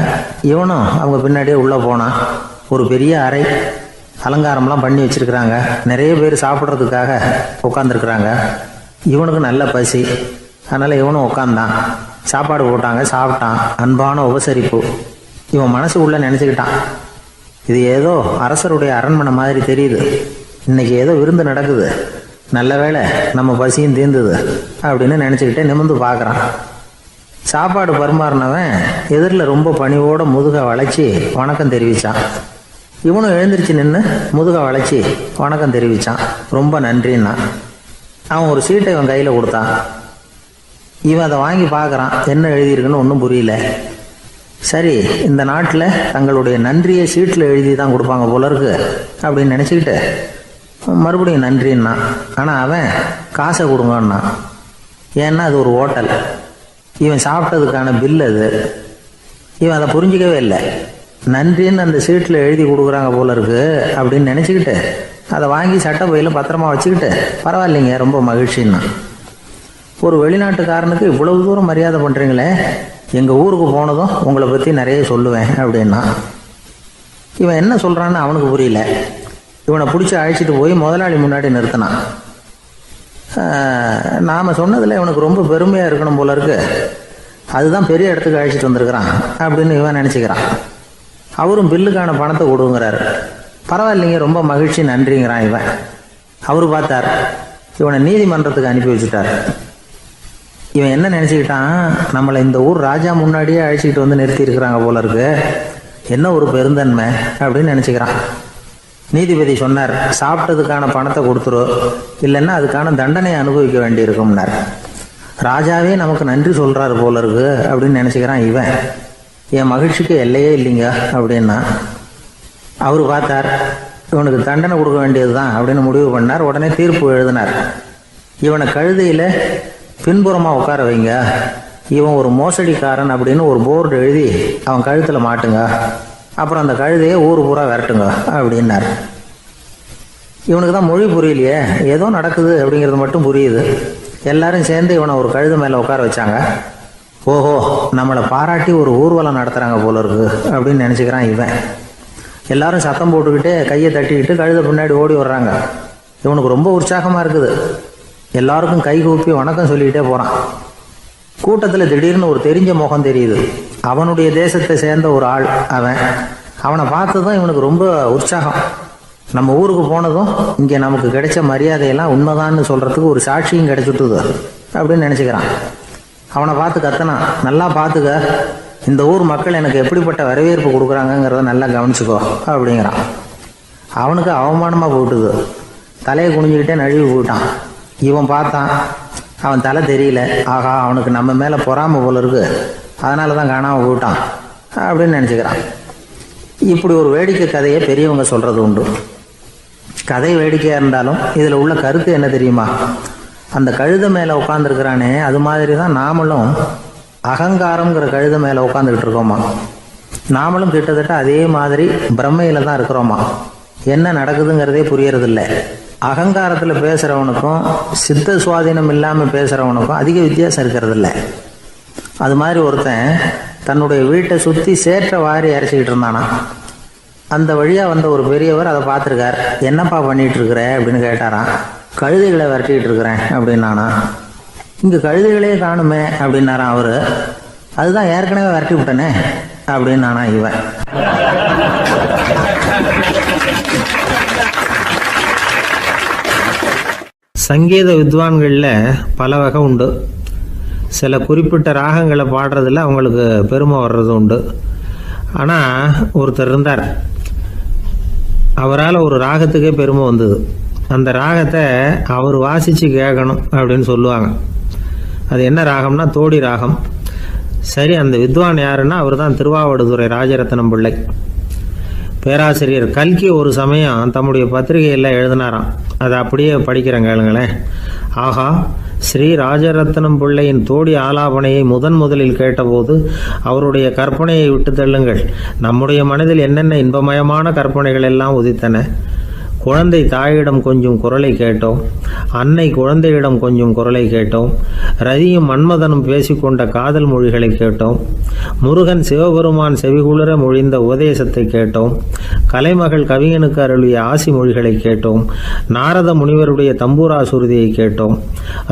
S1: இவனும் அவங்க பின்னாடியே உள்ளே போனான். ஒரு பெரிய அறை, அலங்காரம்லாம் பண்ணி வச்சிருக்கிறாங்க. நிறைய பேர் சாப்பிட்றதுக்காக உட்காந்துருக்குறாங்க. இவனுக்கு நல்ல பசி, அதனால் இவனும் உட்காந்தான். சாப்பாடு போட்டாங்க, சாப்பிட்டான். அன்பான உபசரிப்பு. இவன் மனசு உள்ள நினச்சிக்கிட்டான், இது ஏதோ அரசருடைய அரண்மனை மாதிரி தெரியுது, இன்னைக்கு ஏதோ விருந்து நடக்குது, நல்ல வேளை நம்ம பசியும் தீர்ந்தது அப்படின்னு நினச்சிக்கிட்டே நிமிர்ந்து பார்க்குறான். சாப்பாடு பரிமாறினவன் எதிரில் ரொம்ப பணிவோட முதுக வளைச்சி வணக்கம் தெரிவித்தான். இவனும் எழுந்திரிச்சு நின்று முதுக வளைச்சி வணக்கம் தெரிவித்தான். ரொம்ப நன்றின்னா. அவன் ஒரு சீட்டை இவன் கையில் கொடுத்தான். இவன் அதை வாங்கி பார்க்குறான். என்ன எழுதியிருக்குன்னு ஒன்றும் புரியல. சரி, இந்த நாட்டில் தங்களுடைய நன்றியை சீட்டில் எழுதி தான் கொடுப்பாங்க போல இருக்கு அப்படின்னு நினச்சிக்கிட்டு மறுபடியும் நன்றின்னா. ஆனால் அவன் காசை கொடுங்கன்னா. ஏன்னா அது ஒரு ஹோட்டல், இவன் சாப்பிட்டதுக்கான பில் அது. இவன் அதை புரிஞ்சிக்கவே இல்லை. நன்றின்னு அந்த சீட்டில் எழுதி கொடுக்குறாங்க போல இருக்கு அப்படின்னு நினச்சிக்கிட்டு அதை வாங்கி சட்டை பையில் பத்திரமா வச்சுக்கிட்டு, பரவாயில்லைங்க, ரொம்ப மகிழ்ச்சின்னா. ஒரு வெளிநாட்டுக்காரனுக்கு இவ்வளவு தூரம் மரியாதை பண்ணுறீங்களே, எங்கள் ஊருக்கு போனதும் உங்களை பற்றி நிறைய சொல்லுவேன் அப்படின்னா. இவன் என்ன சொல்கிறான்னு அவனுக்கு புரியல. இவனை பிடிச்சி அழைச்சிட்டு போய் முதலாளி முன்னாடி நிறுத்தினான். நாம் சொன்னதில் இவனுக்கு ரொம்ப பெருமையாக இருக்கணும் போல இருக்கு, அதுதான் பெரிய இடத்துக்கு அழைச்சிட்டு வந்திருக்கிறான் அப்படின்னு இவன் நினச்சிக்கிறான். அவரும் பில்லுக்கான பணத்தை கொடுங்கிறாரு. பரவாயில்லைங்க, ரொம்ப மகிழ்ச்சி, நன்றிங்கிறான் இவன். அவரு பார்த்தார், இவனை நீதிமன்றத்துக்கு அனுப்பி வச்சுட்டார். இவன் என்ன நினச்சிக்கிட்டான், நம்மளை இந்த ஊர் ராஜா முன்னாடியே அழைச்சிக்கிட்டு வந்து நிறுத்தி இருக்கிறாங்க போல இருக்கு, என்ன ஒரு பெருந்தன்மை அப்படின்னு நினச்சிக்கிறான். நீதிபதி சொன்னார், சாப்பிட்டதுக்கான பணத்தை கொடுத்துரு, இல்லைன்னா அதுக்கான தண்டனையை அனுபவிக்க வேண்டியிருக்கும்னார். ராஜாவே நமக்கு நன்றி சொல்கிறாரு போல இருக்கு அப்படின்னு நினச்சிக்கிறான் இவன். என் மகிழ்ச்சிக்கு எல்லையே இல்லைங்க அப்படின்னா. அவர் பார்த்தார், இவனுக்கு தண்டனை கொடுக்க வேண்டியது தான் அப்படின்னு முடிவு பண்ணார். உடனே தீர்ப்பு எழுதினார். இவனை கழுதையில் பின்புறமாக உட்கார வைங்க, இவன் ஒரு மோசடிக்காரன் அப்படின்னு ஒரு போர்டு எழுதி அவன் கழுத்தில் மாட்டுங்க, அப்புறம் அந்த கழுதையை ஊர் பூரா விரட்டுங்க அப்படின்னார். இவனுக்கு தான் மொழி புரியலையே, ஏதோ நடக்குது அப்படிங்கிறது மட்டும் புரியுது. எல்லாரும் சேர்ந்து இவனை ஒரு கழுதை மேலே உட்கார வச்சாங்க. ஓஹோ, நம்மளை பாராட்டி ஒரு ஊர்வலம் நடத்துகிறாங்க போல இருக்கு அப்படின்னு நினச்சிக்கிறான் இவன். எல்லாரும் சத்தம் போட்டுக்கிட்டு கையை தட்டிக்கிட்டு கழுதை பின்னாடி ஓடி வர்றாங்க. இவனுக்கு ரொம்ப உற்சாகமாக இருக்குது. எல்லாருக்கும் கை கூப்பி வணக்கம் சொல்லிக்கிட்டே போகிறான். கூட்டத்தில் திடீர்னு ஒரு தெரிஞ்ச முகம் தெரியுது. அவனுடைய தேசத்தை சேர்ந்த ஒரு ஆள் அவன். அவனை பார்த்ததும் இவனுக்கு ரொம்ப உற்சாகம். நம்ம ஊருக்கு போனதும் இங்கே நமக்கு கிடைச்ச மரியாதையெல்லாம் உண்மைதான்னு சொல்கிறதுக்கு ஒரு சாட்சியும் கிடைச்சிட்டுது அப்படின்னு நினச்சிக்கிறான். அவனை பார்த்து கத்தனான், நல்லா பார்த்துக்க, இந்த ஊர் மக்கள் எனக்கு எப்படிப்பட்ட வரவேற்பு கொடுக்குறாங்கங்கிறத நல்லா கவனிச்சுக்கோ அப்படிங்கிறான். அவனுக்கு அவமானமாக போயிட்டுது. தலையை குனிஞ்சிக்கிட்டே நழுவி போயிட்டான். இவன் பார்த்தான், அவன் தலை தெரியல. ஆகா, அவனுக்கு நம்ம மேலே பொறாமை போல இருக்கு, அதனால தான் காணாமல் போயிட்டான் அப்படின்னு நினச்சிக்கிறான். இப்படி ஒரு வேடிக்கை கதையை பெரியவங்க சொல்கிறது உண்டு. கதை வேடிக்கையாக இருந்தாலும் இதில் உள்ள கருத்து என்ன தெரியுமா? அந்த கழுதை மேலே உட்காந்துருக்கிறானே, அது மாதிரி தான் நாமளும் அகங்காரங்கிற கழுதை மேலே உட்காந்துக்கிட்டு இருக்கோமா. நாமளும் கிட்டத்தட்ட அதே மாதிரி பிரம்மையில் தான் இருக்கிறோமா. என்ன நடக்குதுங்கிறதே புரியறதில்ல. அகங்காரத்தில் பேசுகிறவனுக்கும் சித்த சுவாதீனம் இல்லாமல் பேசுகிறவனுக்கும் அதிக வித்தியாசம் இருக்கிறதில்ல. அது மாதிரி ஒருத்தன் தன்னுடைய வீட்டை சுற்றி சேற்றை வாரி அரைச்சிக்கிட்டு இருந்தானா. அந்த வழியாக வந்த ஒரு பெரியவர் அதை பார்த்துருக்கார். என்னப்பா பண்ணிகிட்டு இருக்கிற அப்படின்னு கேட்டாராம். கழுதைகளை விரட்டிக்கிட்டு இருக்கிறேன் அப்படின்னானா. இங்கே கழுதைகளே காணுமே அப்படின்னாரான் அவர். அதுதான் ஏற்கனவே விரட்டி விட்டனே அப்படின்னானா இவன். சங்கீத வித்வான்களில் பல வகை உண்டு. சில குறிப்பிட்ட ராகங்களை பாடுறதில் அவங்களுக்கு பெருமை வர்றது உண்டு. ஆனால் ஒருத்தர் இருந்தார், அவரால் ஒரு ராகத்துக்கே பெருமை வந்தது. அந்த ராகத்தை அவர் வாசித்து கேட்கணும் அப்படின்னு சொல்லுவாங்க. அது என்ன ராகம்னா தோடி ராகம். சரி, அந்த வித்வான் யாருன்னா அவர் தான் திருவாவடுதுறை ராஜரத்னம் பிள்ளை. பேராசிரியர் கல்கி ஒரு சமயம் தம்முடைய பத்திரிகையில் எழுதினாராம். அதை அப்படியே படிக்கிறேன் கேளுங்களேன். ஆகா, ஸ்ரீ ராஜரத்னம் பிள்ளையின் தோடி ஆலாபனையை முதலில் கேட்டபோது அவருடைய கற்பனையை விட்டு தள்ளுங்கள். நம்முடைய மனதில் என்னென்ன இன்பமயமான கற்பனைகள் எல்லாம் உதித்தன. குழந்தை தாயிடம் கொஞ்சம் குரலை கேட்டோம், அன்னை குழந்தையிடம் கொஞ்சம் குரலை கேட்டோம், ரதியும் மன்மதனும் பேசிக்கொண்ட காதல் மொழிகளை கேட்டோம், முருகன் சிவபெருமான் செவிகுளிர மொழிந்த உபதேசத்தை கேட்டோம், கலைமகள் கவிஞனுக்கு அருளிய ஆசி மொழிகளை கேட்டோம், நாரத முனிவருடைய தம்பூரா சுருதியை கேட்டோம்,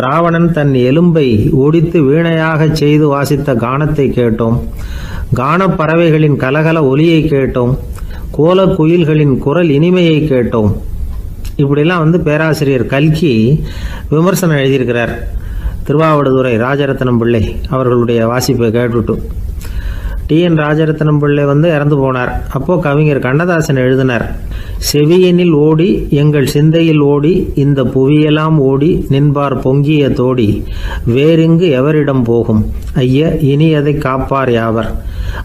S1: ராவணன் தன் எலும்பை ஒடித்து வீணையாகச் செய்து வாசித்த கானத்தை கேட்டோம், கானப்பறவைகளின் கலகல ஒலியை கேட்டோம், கோலக்குயில்களின் குரல் இனிமையை கேட்டோம். இப்படிலாம் பேராசிரியர் கல்கி விமர்சனம் எழுதியிருக்கிறார். திருவாவடுதுறை ராஜரத்னம் பிள்ளை அவர்களுடைய வாசிப்பை கேட்டுட்டு டிஎன் ராஜரத்னம் பிள்ளை இறந்து போனார். அப்போது கவிஞர் கண்ணதாசன் எழுதினார், செவியனில் ஓடி எங்கள் சிந்தையில் ஓடி இந்த புவியெல்லாம் ஓடி நின்பார் பொங்கிய தோடி வேறிங்கு எவரிடம் போகும் ஐய இனி அதை காப்பார் யாவர்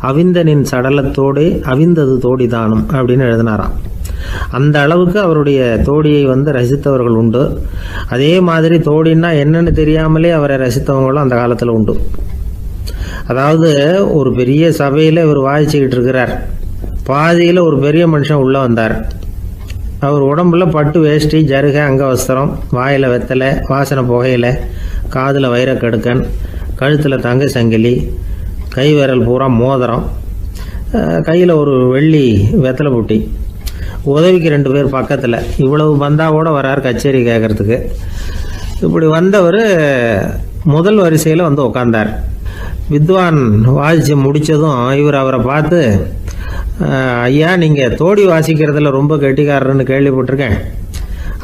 S1: அவிந்தனின் சடலத்தோடே அவிந்தது தோடிதானும் அப்படின்னு எழுதினாராம். அந்த அளவுக்கு அவருடைய தோடியை ரசித்தவர்கள் உண்டு. அதே மாதிரி தோடின்னா என்னன்னு தெரியாமலே அவரை ரசித்தவங்களும் அந்த காலத்தில் உண்டு. அதாவது ஒரு பெரிய சபையில் இவர் வாசிச்சுக்கிட்டு இருக்கிறார். பாதியில் ஒரு பெரிய மனுஷன் உள்ளே வந்தார். அவர் உடம்புல பட்டு வேஷ்டி, ஜருகை, அங்கவஸ்திரம், வாயில் வெத்தலை, வாசனை புகையில, காதில் வைரக்கடுக்கன், கழுத்தில் தங்க சங்கிலி, கை விரல் பூரா மோதிரம், கையில் ஒரு வெள்ளி வெத்தலை புட்டி, உதவிக்கு 2 பேர் பக்கத்தில். இவ்வளவு பந்தாவோடு வரார் கச்சேரி கேட்குறதுக்கு. இப்படி வந்தவர் முதல் வரிசையில் வந்து உட்காந்தார். வித்வான் வாசித்து முடித்ததும் இவர் அவரை பார்த்து, ஐயா, நீங்கள் தோடி வாசிக்கிறதுல ரொம்ப கெட்டிக்காரர்னு கேள்விப்பட்டிருக்கேன்,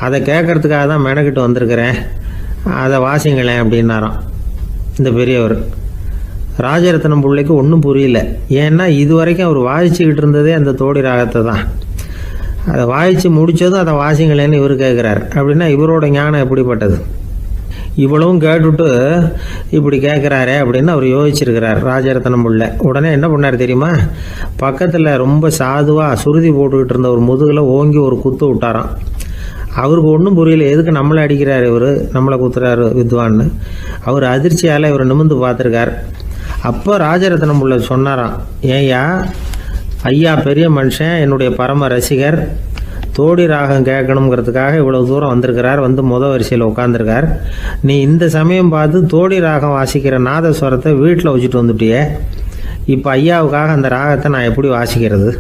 S1: அதை கேட்கறதுக்காக தான் மெனக்கிட்டு வந்திருக்கிறேன், அதை வாசிங்களேன் அப்படின்னாராம் இந்த பெரியவர். ராஜரத்னம் பிள்ளைக்கு ஒன்றும் புரியல. ஏன்னா இது வரைக்கும் அவர் வாசிச்சுக்கிட்டு இருந்ததே அந்த தோடி ராகத்தை தான். அதை வாசித்து முடித்ததும் அதை வாசிங்களேன்னு இவர் கேட்குறார். அப்படின்னா இவரோட ஞானம் எப்படிப்பட்டது? இவ்வளவும் கேட்டுட்டு இப்படி கேட்குறாரே அப்படின்னு அவர் யோசிச்சிருக்கிறார் ராஜரத்னம் பிள்ளை. உடனே என்ன பண்ணார் தெரியுமா? பக்கத்தில் ரொம்ப சாதுவாக சுருதி போட்டுக்கிட்டு இருந்த ஒரு முதுகில் ஓங்கி ஒரு குத்து விட்டாராம். அவருக்கு ஒன்றும் புரியல, எதுக்கு நம்மளை அடிக்கிறார் இவர், நம்மளை குத்துறாரு வித்வான்னு. அவர் அதிர்ச்சியால் இவர் நிமிர்ந்து பார்த்துருக்கார். அப்போ ராஜரத்னம் பிள்ளை சொன்னாராம், ஏய்யா, ஐயா பெரிய மனுஷன், என்னுடைய பரம ரசிகர், தோடி ராகம் கேட்கணுங்கிறதுக்காக இவ்வளோ தூரம் வந்திருக்கிறார், வந்து வரிசையில் உட்காந்துருக்கார். நீ இந்த சமயம் பார்த்து தோடி ராகம் வாசிக்கிற நாதஸ்வரத்தை வீட்டில் வச்சுட்டு வந்துட்டியே, இப்போ ஐயாவுக்காக அந்த ராகத்தை நான் எப்படி வாசிக்கிறது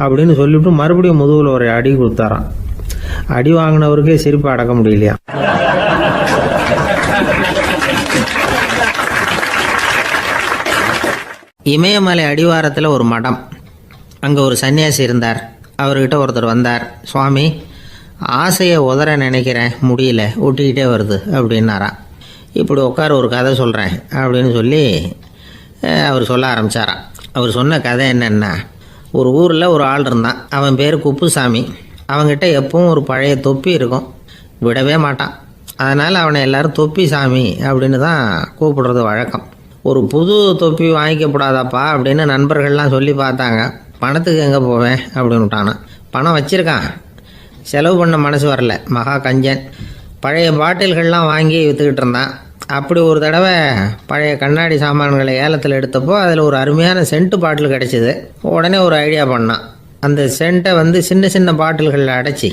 S1: அப்படின்னு சொல்லிவிட்டு மறுபடியும் முதுகில் ஒரு அடி கொடுத்தாராம். அடி வாங்கினவருக்கே சிரிப்பு அடக்க முடியலையா. இமயமலை அடிவாரத்தில் ஒரு மடம். அங்கே ஒரு சன்னியாசி இருந்தார். அவர்கிட்ட ஒருத்தர் வந்தார். சுவாமி, ஆசையை உதற நினைக்கிறேன், முடியல, ஒட்டிக்கிட்டே வருது அப்படின்னாராம். இப்படி உட்கார, ஒரு கதை சொல்கிறேன் அப்படின்னு சொல்லி அவர் சொல்ல ஆரம்பித்தாராம். அவர் சொன்ன கதை என்னென்னா, ஒரு ஊரில் ஒரு ஆள் இருந்தான். அவன் பேர் குப்புசாமி. அவங்ககிட்ட எப்பவும் ஒரு பழைய தொப்பி இருக்கும், விடவே மாட்டான். அதனால் அவனை எல்லோரும் தொப்பி சாமி அப்படின்னு தான் கூப்பிடுறது வழக்கம். ஒரு புது தொப்பி வாங்கிக்கப்படாதாப்பா அப்படின்னு நண்பர்கள்லாம் சொல்லி பார்த்தாங்க. பணத்துக்கு எங்கே போவேன் அப்படின்னு விட்டானா. பணம் வச்சுருக்கான், செலவு பண்ண மனசு வரல, மகா கஞ்சன். பழைய பாட்டில்கள்லாம் வாங்கி விற்றுக்கிட்டு இருந்தான். அப்படி ஒரு தடவை பழைய கண்ணாடி சாமான்களை ஏலத்தில் எடுத்தப்போ அதில் ஒரு அருமையான சென்ட்டு பாட்டில் கிடச்சிது. உடனே ஒரு ஐடியா பண்ணான். அந்த சென்ட்டை வந்து சின்ன சின்ன பாட்டில்களில் அடைச்சி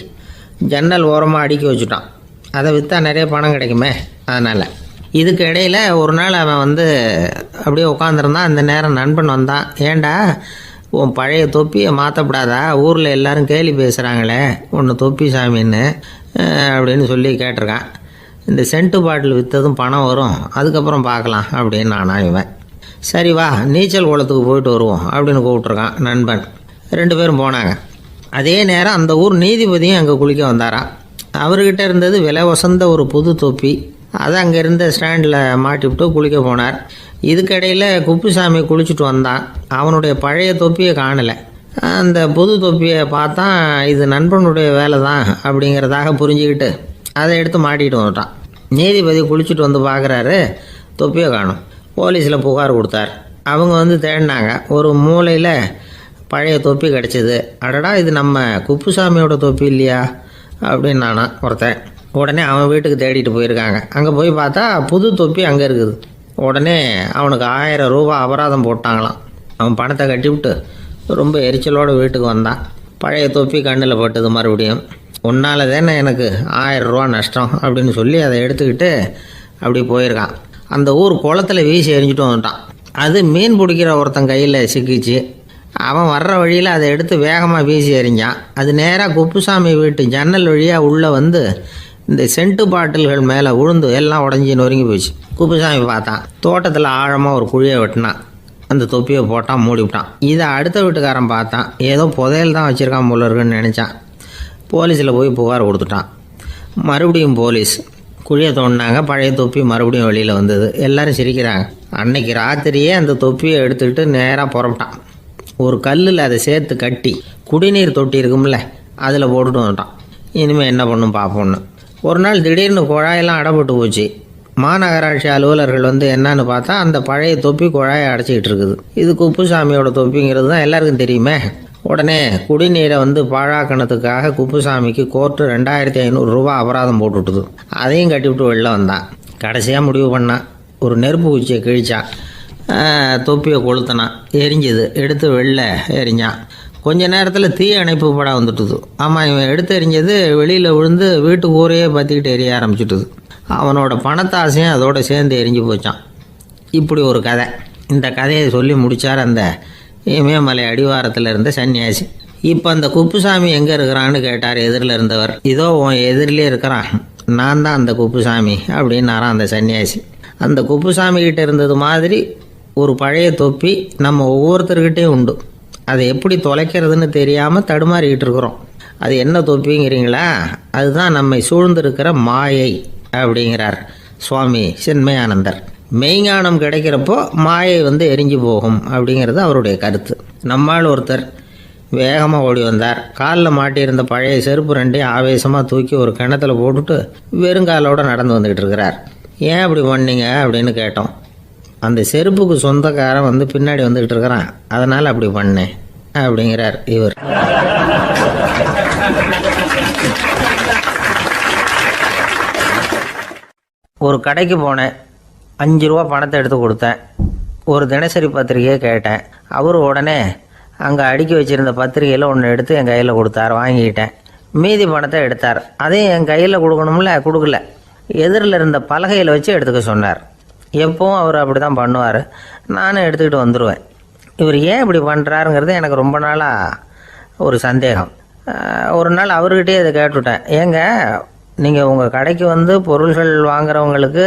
S1: ஜன்னல் ஓரமாக அடுக்கி வச்சுட்டான். அதை விற்றா நிறைய பணம் கிடைக்குமே, அதனால். இதுக்கு இடையில் ஒரு நாள் அவன் வந்து அப்படியே உட்காந்துருந்தான். அந்த நேரம் நண்பன் வந்தான். ஏண்டா, உன் பழைய தொப்பியை மாற்றப்படாதா, ஊரில் எல்லோரும் கேலி பேசுகிறாங்களே ஒன்று தொப்பி சாமின்னு அப்படின்னு சொல்லி கேட்டிருக்கான். இந்த சென்ட்டு பாட்டில் விற்றதும் பணம் வரும், அதுக்கப்புறம் பார்க்கலாம் அப்படின்னு நானா இவன். சரி வா, நீச்சல் குளத்துக்கு போயிட்டு வருவோம் அப்படின்னு கூப்பிட்ருக்கான் நண்பன். 2 பேரும் போனாங்க. அதே நேரம் அந்த ஊர் நீதிபதியும் அங்கே குளிக்க வந்தாராம். அவர்கிட்ட இருந்தது விலை வசந்த ஒரு புது தொப்பி. அதை அங்கே இருந்த ஸ்டாண்டில் மாட்டிவிட்டு குளிக்க போனார். இதுக்கிடையில் குப்புசாமி குளிச்சுட்டு வந்தான். அவனுடைய பழைய தொப்பியை காணலை. அந்த புது தொப்பியை பார்த்தா இது நண்பனுடைய வேலை தான் அப்படிங்கிறதாக புரிஞ்சுக்கிட்டு அதை எடுத்து மாட்டிகிட்டு வந்துட்டான். நீதிபதி குளிச்சுட்டு வந்து பார்க்குறாரு, தொப்பியை காணும். போலீஸில் புகார் கொடுத்தார். அவங்க வந்து தேடினாங்க. ஒரு மூலையில் பழைய தொப்பி கிடச்சிது. அடடா, இது நம்ம குப்புசாமியோட தொப்பி இல்லையா அப்படின்னு நானா ஒருத்தன். உடனே அவன் வீட்டுக்கு தேடிட்டு போயிருக்காங்க. அங்கே போய் பார்த்தா புது தொப்பி அங்கே இருக்குது. உடனே அவனுக்கு 1000 ரூபா அபராதம் போட்டாங்களாம். அவன் பணத்தை கட்டிவிட்டு ரொம்ப எரிச்சலோடு வீட்டுக்கு வந்தான். பழைய தொப்பி கண்ணில் பட்டது. மறுபடியும், உன்னால் தானே எனக்கு 1000 ரூபா நஷ்டம் அப்படின்னு சொல்லி அதை எடுத்துக்கிட்டு அப்படி போயிருக்கான். அந்த ஊர் குளத்தில் வீசி எரிஞ்சிட்டு வந்துட்டான். அது மீன் பிடிக்கிற ஒருத்தன் கையில் சிக்கிச்சு. அவன் வர்ற வழியில் அதை எடுத்து வேகமாக வீசி எறிஞ்சான். அது நேராக குப்புசாமி வீட்டு ஜன்னல் வழியாக உள்ளே வந்து இந்த சென்ட்டு பாட்டில்கள் மேலே விழுந்து எல்லாம் உடஞ்சி நொறுங்கி போச்சு. குப்புசாமி பார்த்தான். தோட்டத்தில் ஆழமாக ஒரு குழியை வெட்டினான். அந்த தொப்பியை போட்டான், மூடிவிட்டான். இதை அடுத்த வீட்டுக்காரன் பார்த்தான். ஏதோ புதையல் தான் வச்சுருக்கான் போல இருக்குன்னு நினச்சான். போலீஸில் போய் புகார் கொடுத்துட்டான். மறுபடியும் போலீஸ் குழியை தோண்டினாங்க. பழைய தொப்பி மறுபடியும் வெளியில் வந்தது. எல்லோரும் சிரிக்கிறாங்க. அன்னைக்கு ராத்திரியே அந்த தொப்பியை எடுத்துக்கிட்டு நேராக புறப்பட்டான். ஒரு கல்லில் அதை சேர்த்து கட்டி குடிநீர் தொட்டி இருக்கும்ல, அதில் போட்டுட்டு வந்துட்டான். இனிமேல் என்ன பண்ணும் பார்ப்போன்னு. ஒரு நாள் திடீர்னு குழாயெல்லாம் அடைப்பட்டு போச்சு. மாநகராட்சி அலுவலர்கள் வந்து என்னன்னு பார்த்தா அந்த பழைய தொப்பி குழாயை அடைச்சிக்கிட்டு இருக்குது. இது குப்புசாமியோட தொப்பிங்கிறது தான் எல்லாருக்கும் தெரியுமே. உடனே குடிநீரை வந்து பாழாக்கணத்துக்காக குப்புசாமிக்கு கோர்ட்டு 2500 ரூபா அபராதம் போட்டுவிட்டுது. அதையும் கட்டிவிட்டு வெளில வந்தான். கடைசியாக முடிவு பண்ணான். ஒரு நெருப்பு குச்சியை கிழிச்சான். தொப்பியை கொளுத்தினான். எரிஞ்சுது. எடுத்து வெளில எரிஞ்சான். கொஞ்ச நேரத்தில் தீ அணைப்பு படம் வந்துட்டுது. ஆமாம், இவன் எடுத்து எரிஞ்சது வெளியில் விழுந்து வீட்டு ஊரையே பற்றிக்கிட்டு எரிய ஆரம்பிச்சுட்டுது. அவனோட பணத்தாசையும் அதோடு சேர்ந்து எரிஞ்சு போச்சான். இப்படி ஒரு கதை. இந்த கதையை சொல்லி முடித்தார் அந்த இமயமலை அடிவாரத்தில் இருந்த சன்னியாசி. இப்போ அந்த குப்புசாமி எங்கே இருக்கிறான்னு கேட்டார் எதிரில் இருந்தவர். இதோ உன் எதிரிலே இருக்கிறான், நான் தான் அந்த குப்புசாமி அப்படின்னாரான் அந்த சன்னியாசி. அந்த குப்புசாமி கிட்ட இருந்தது மாதிரி ஒரு பழைய தொப்பி நம்ம ஒவ்வொருத்தர்கிட்டையும் உண்டு. அதை எப்படி தொலைக்கிறதுன்னு தெரியாமல் தடுமாறிக்கிட்டு இருக்கிறோம். அது என்ன தொப்பிங்கிறீங்களா? அதுதான் நம்மை சூழ்ந்திருக்கிற மாயை அப்படிங்கிறார் சுவாமி சின்மயானந்தர். மெய்ஞானம் கிடைக்கிறப்போ மாயை எரிஞ்சு போகும் அப்படிங்கிறது அவருடைய கருத்து. நம்மால் ஒருத்தர் வேகமாக ஓடி வந்தார். காலில் மாட்டியிருந்த பழைய செருப்பு ரெண்டையும் ஆவேசமாக தூக்கி ஒரு கிணத்துல போட்டுட்டு வெறுங்காலோடு நடந்து வந்துக்கிட்டு இருக்கிறார். ஏன் அப்படி பண்ணீங்க அப்படின்னு கேட்டோம். அந்த செருப்புக்கு சொந்தக்காரன் பின்னாடி வந்துக்கிட்டு இருக்கிறான், அதனால் அப்படி பண்ணேன் அப்படிங்கிறார் இவர். ஒரு கடைக்கு போனேன், 5 ரூபா பணத்தை எடுத்து கொடுத்தேன். ஒரு தினசரி பத்திரிகையை கேட்டேன். அவர் உடனே அங்கே அடுக்கி வச்சுருந்த பத்திரிகையில் ஒன்று எடுத்து என் கையில் கொடுத்தார். வாங்கிக்கிட்டேன். மீதி பணத்தை எடுத்தார். அதையும் என் கையில் கொடுக்கணும்ல, கொடுக்கல. எதிரில் இருந்த பலகையில் வச்சு எடுத்துக்க சொன்னார். எப்பவும் அவர் அப்படி தான் பண்ணுவார். நானும் எடுத்துக்கிட்டு வந்துடுவேன். இவர் ஏன் இப்படி பண்ணுறாருங்கிறது எனக்கு ரொம்ப நாளாக ஒரு சந்தேகம். ஒரு நாள் அவர்கிட்டயே இதை கேட்டுவிட்டேன். ஏங்க, நீங்கள் உங்கள் கடைக்கு பொருள்கள் வாங்குறவங்களுக்கு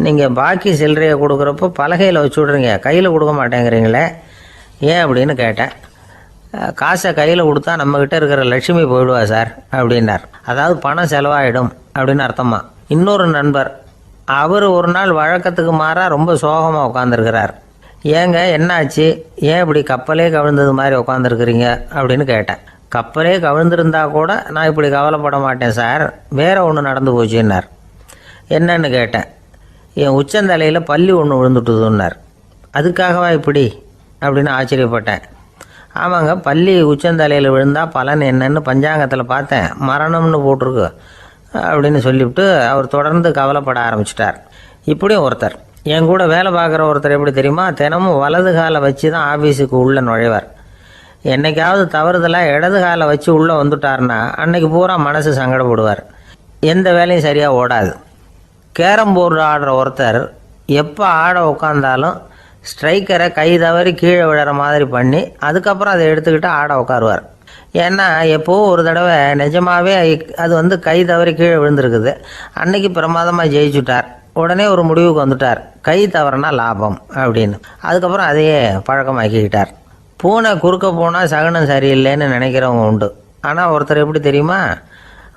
S1: நீங்கள் பாக்கி சில்லறையை கொடுக்குறப்போ பலகையில் வச்சு விட்றீங்க, கையில் கொடுக்க மாட்டேங்கிறீங்களே, ஏன் அப்படின்னு கேட்டேன். காசை கையில் கொடுத்தா நம்மக்கிட்ட இருக்கிற லட்சுமி போயிடுவா சார் அப்படின்னார். அதாவது பணம் செலவாயிடும் அப்படின்னு அர்த்தமா. இன்னொரு நண்பர், அவர் ஒரு நாள் வழக்கத்துக்கு மாறாக ரொம்ப சோகமாக உட்காந்துருக்கிறார். ஏங்க என்னாச்சு, ஏன் இப்படி கப்பலே கவிழ்ந்தது மாதிரி உட்காந்துருக்குறீங்க அப்படின்னு கேட்டேன். கப்பலே கவிழ்ந்திருந்தா கூட நான் இப்படி கவலைப்பட மாட்டேன் சார், வேற ஒன்று நடந்து போச்சுன்னார். என்னன்னு கேட்டேன். என் உச்சந்தலையில் பல்லி ஒன்று விழுந்துட்டுதுன்னார். அதுக்காகவா இப்படி அப்படின்னு ஆச்சரியப்பட்டேன். ஆமாங்க, பல்லி உச்சந்தலையில் விழுந்தால் பலன் என்னன்னு பஞ்சாங்கத்தில் பார்த்தேன், மரணம்னு போட்டிருக்கு அப்படின்னு சொல்லிவிட்டு அவர் தொடர்ந்து கவலைப்பட ஆரம்பிச்சிட்டார். இப்படியும் ஒருத்தர், என் கூட வேலை பார்க்குற ஒருத்தர் எப்படி தெரியுமா, தினமும் வலது காலை வச்சு தான் ஆஃபீஸுக்கு உள்ளே நுழைவார். என்னைக்காவது தவறுதலாக இடது காலை வச்சு உள்ளே வந்துட்டார்னா அன்னைக்கு பூரா மனசு சங்கடப்படுவார். எந்த வேலையும் சரியாக ஓடாது. கேரம் போர்டு ஆடுற ஒருத்தர் எப்போ ஆட உட்காந்தாலும் ஸ்ட்ரைக்கரை கை தவறி கீழே விழுற மாதிரி பண்ணி அதுக்கப்புறம் அதை எடுத்துக்கிட்டு ஆட உட்காருவார். ஏன்னா எப்போது ஒரு தடவை நிஜமாகவே அது கை தவறி கீழே விழுந்திருக்குது. அன்னைக்கு பிரமாதமாக ஜெயிச்சுட்டார். உடனே ஒரு முடிவுக்கு வந்துட்டார், கை தவறுனா லாபம் அப்படின்னு. அதுக்கப்புறம் அதையே பழக்கமாக்கிக்கிட்டார். பூனை குறுக்க போனால் சகுனம் சரியில்லைன்னு நினைக்கிறவங்க உண்டு. ஆனால் ஒருத்தர் எப்படி தெரியுமா,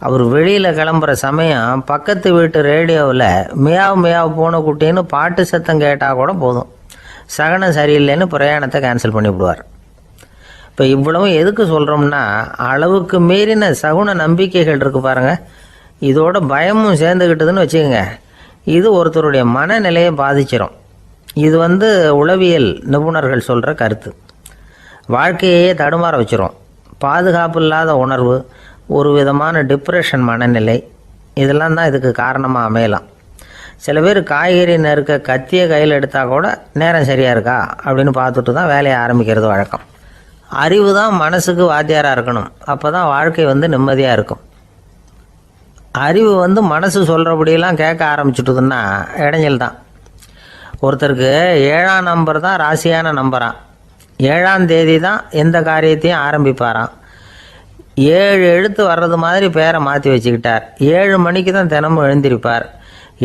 S1: அவர் வெளியில் கிளம்புற சமயம் பக்கத்து வீட்டு ரேடியோவில் மியாவ் மியாவ் பூனை குட்டின்னு பாட்டு சத்தம் கேட்டால் கூட போதும், சகுனம் சரியில்லைன்னு பிரயாணத்தை கேன்சல் பண்ணிவிடுவார். இப்போ இவ்வளவும் எதுக்கு சொல்கிறோம்னா, அளவுக்கு மீறின சகுன நம்பிக்கைகள் இருக்குது பாருங்கள், இதோட பயமும் சேர்ந்துக்கிட்டதுன்னு வச்சுக்கோங்க, இது ஒருத்தருடைய மனநிலையை பாதிச்சிடும். இது உளவியல் நிபுணர்கள் சொல்கிற கருத்து. வாழ்க்கையே தடுமாற வச்சிரும். பாதுகாப்பு இல்லாத உணர்வு, ஒரு விதமான டிப்ரெஷன் மனநிலை, இதெல்லாம் தான் இதுக்கு காரணமாக அமையலாம். சில பேர் காய்கறி நறுக்க கத்தியை கையில் எடுத்தால் கூட நேரம் சரியாக இருக்கா அப்படின்னு பார்த்துட்டு தான் வேலையை ஆரம்பிக்கிறது வழக்கம். அறிவு தான் மனசுக்கு வாத்தியாராக இருக்கணும், அப்போ தான் வாழ்க்கை நிம்மதியாக இருக்கும். அறிவு மனசு சொல்கிறபடியெல்லாம் கேட்க ஆரம்பிச்சுட்டுதுன்னா இடைஞ்சல் தான். ஒருத்தருக்கு 7ஆம் நம்பர் தான் ராசியான நம்பரான். 7ஆம் தேதி தான் எந்த காரியத்தையும் ஆரம்பிப்பாராம். 7 எழுத்து வர்றது மாதிரி பேரை மாற்றி வச்சுக்கிட்டார். 7 மணிக்கு தான் தினமும் எழுந்திருப்பார்.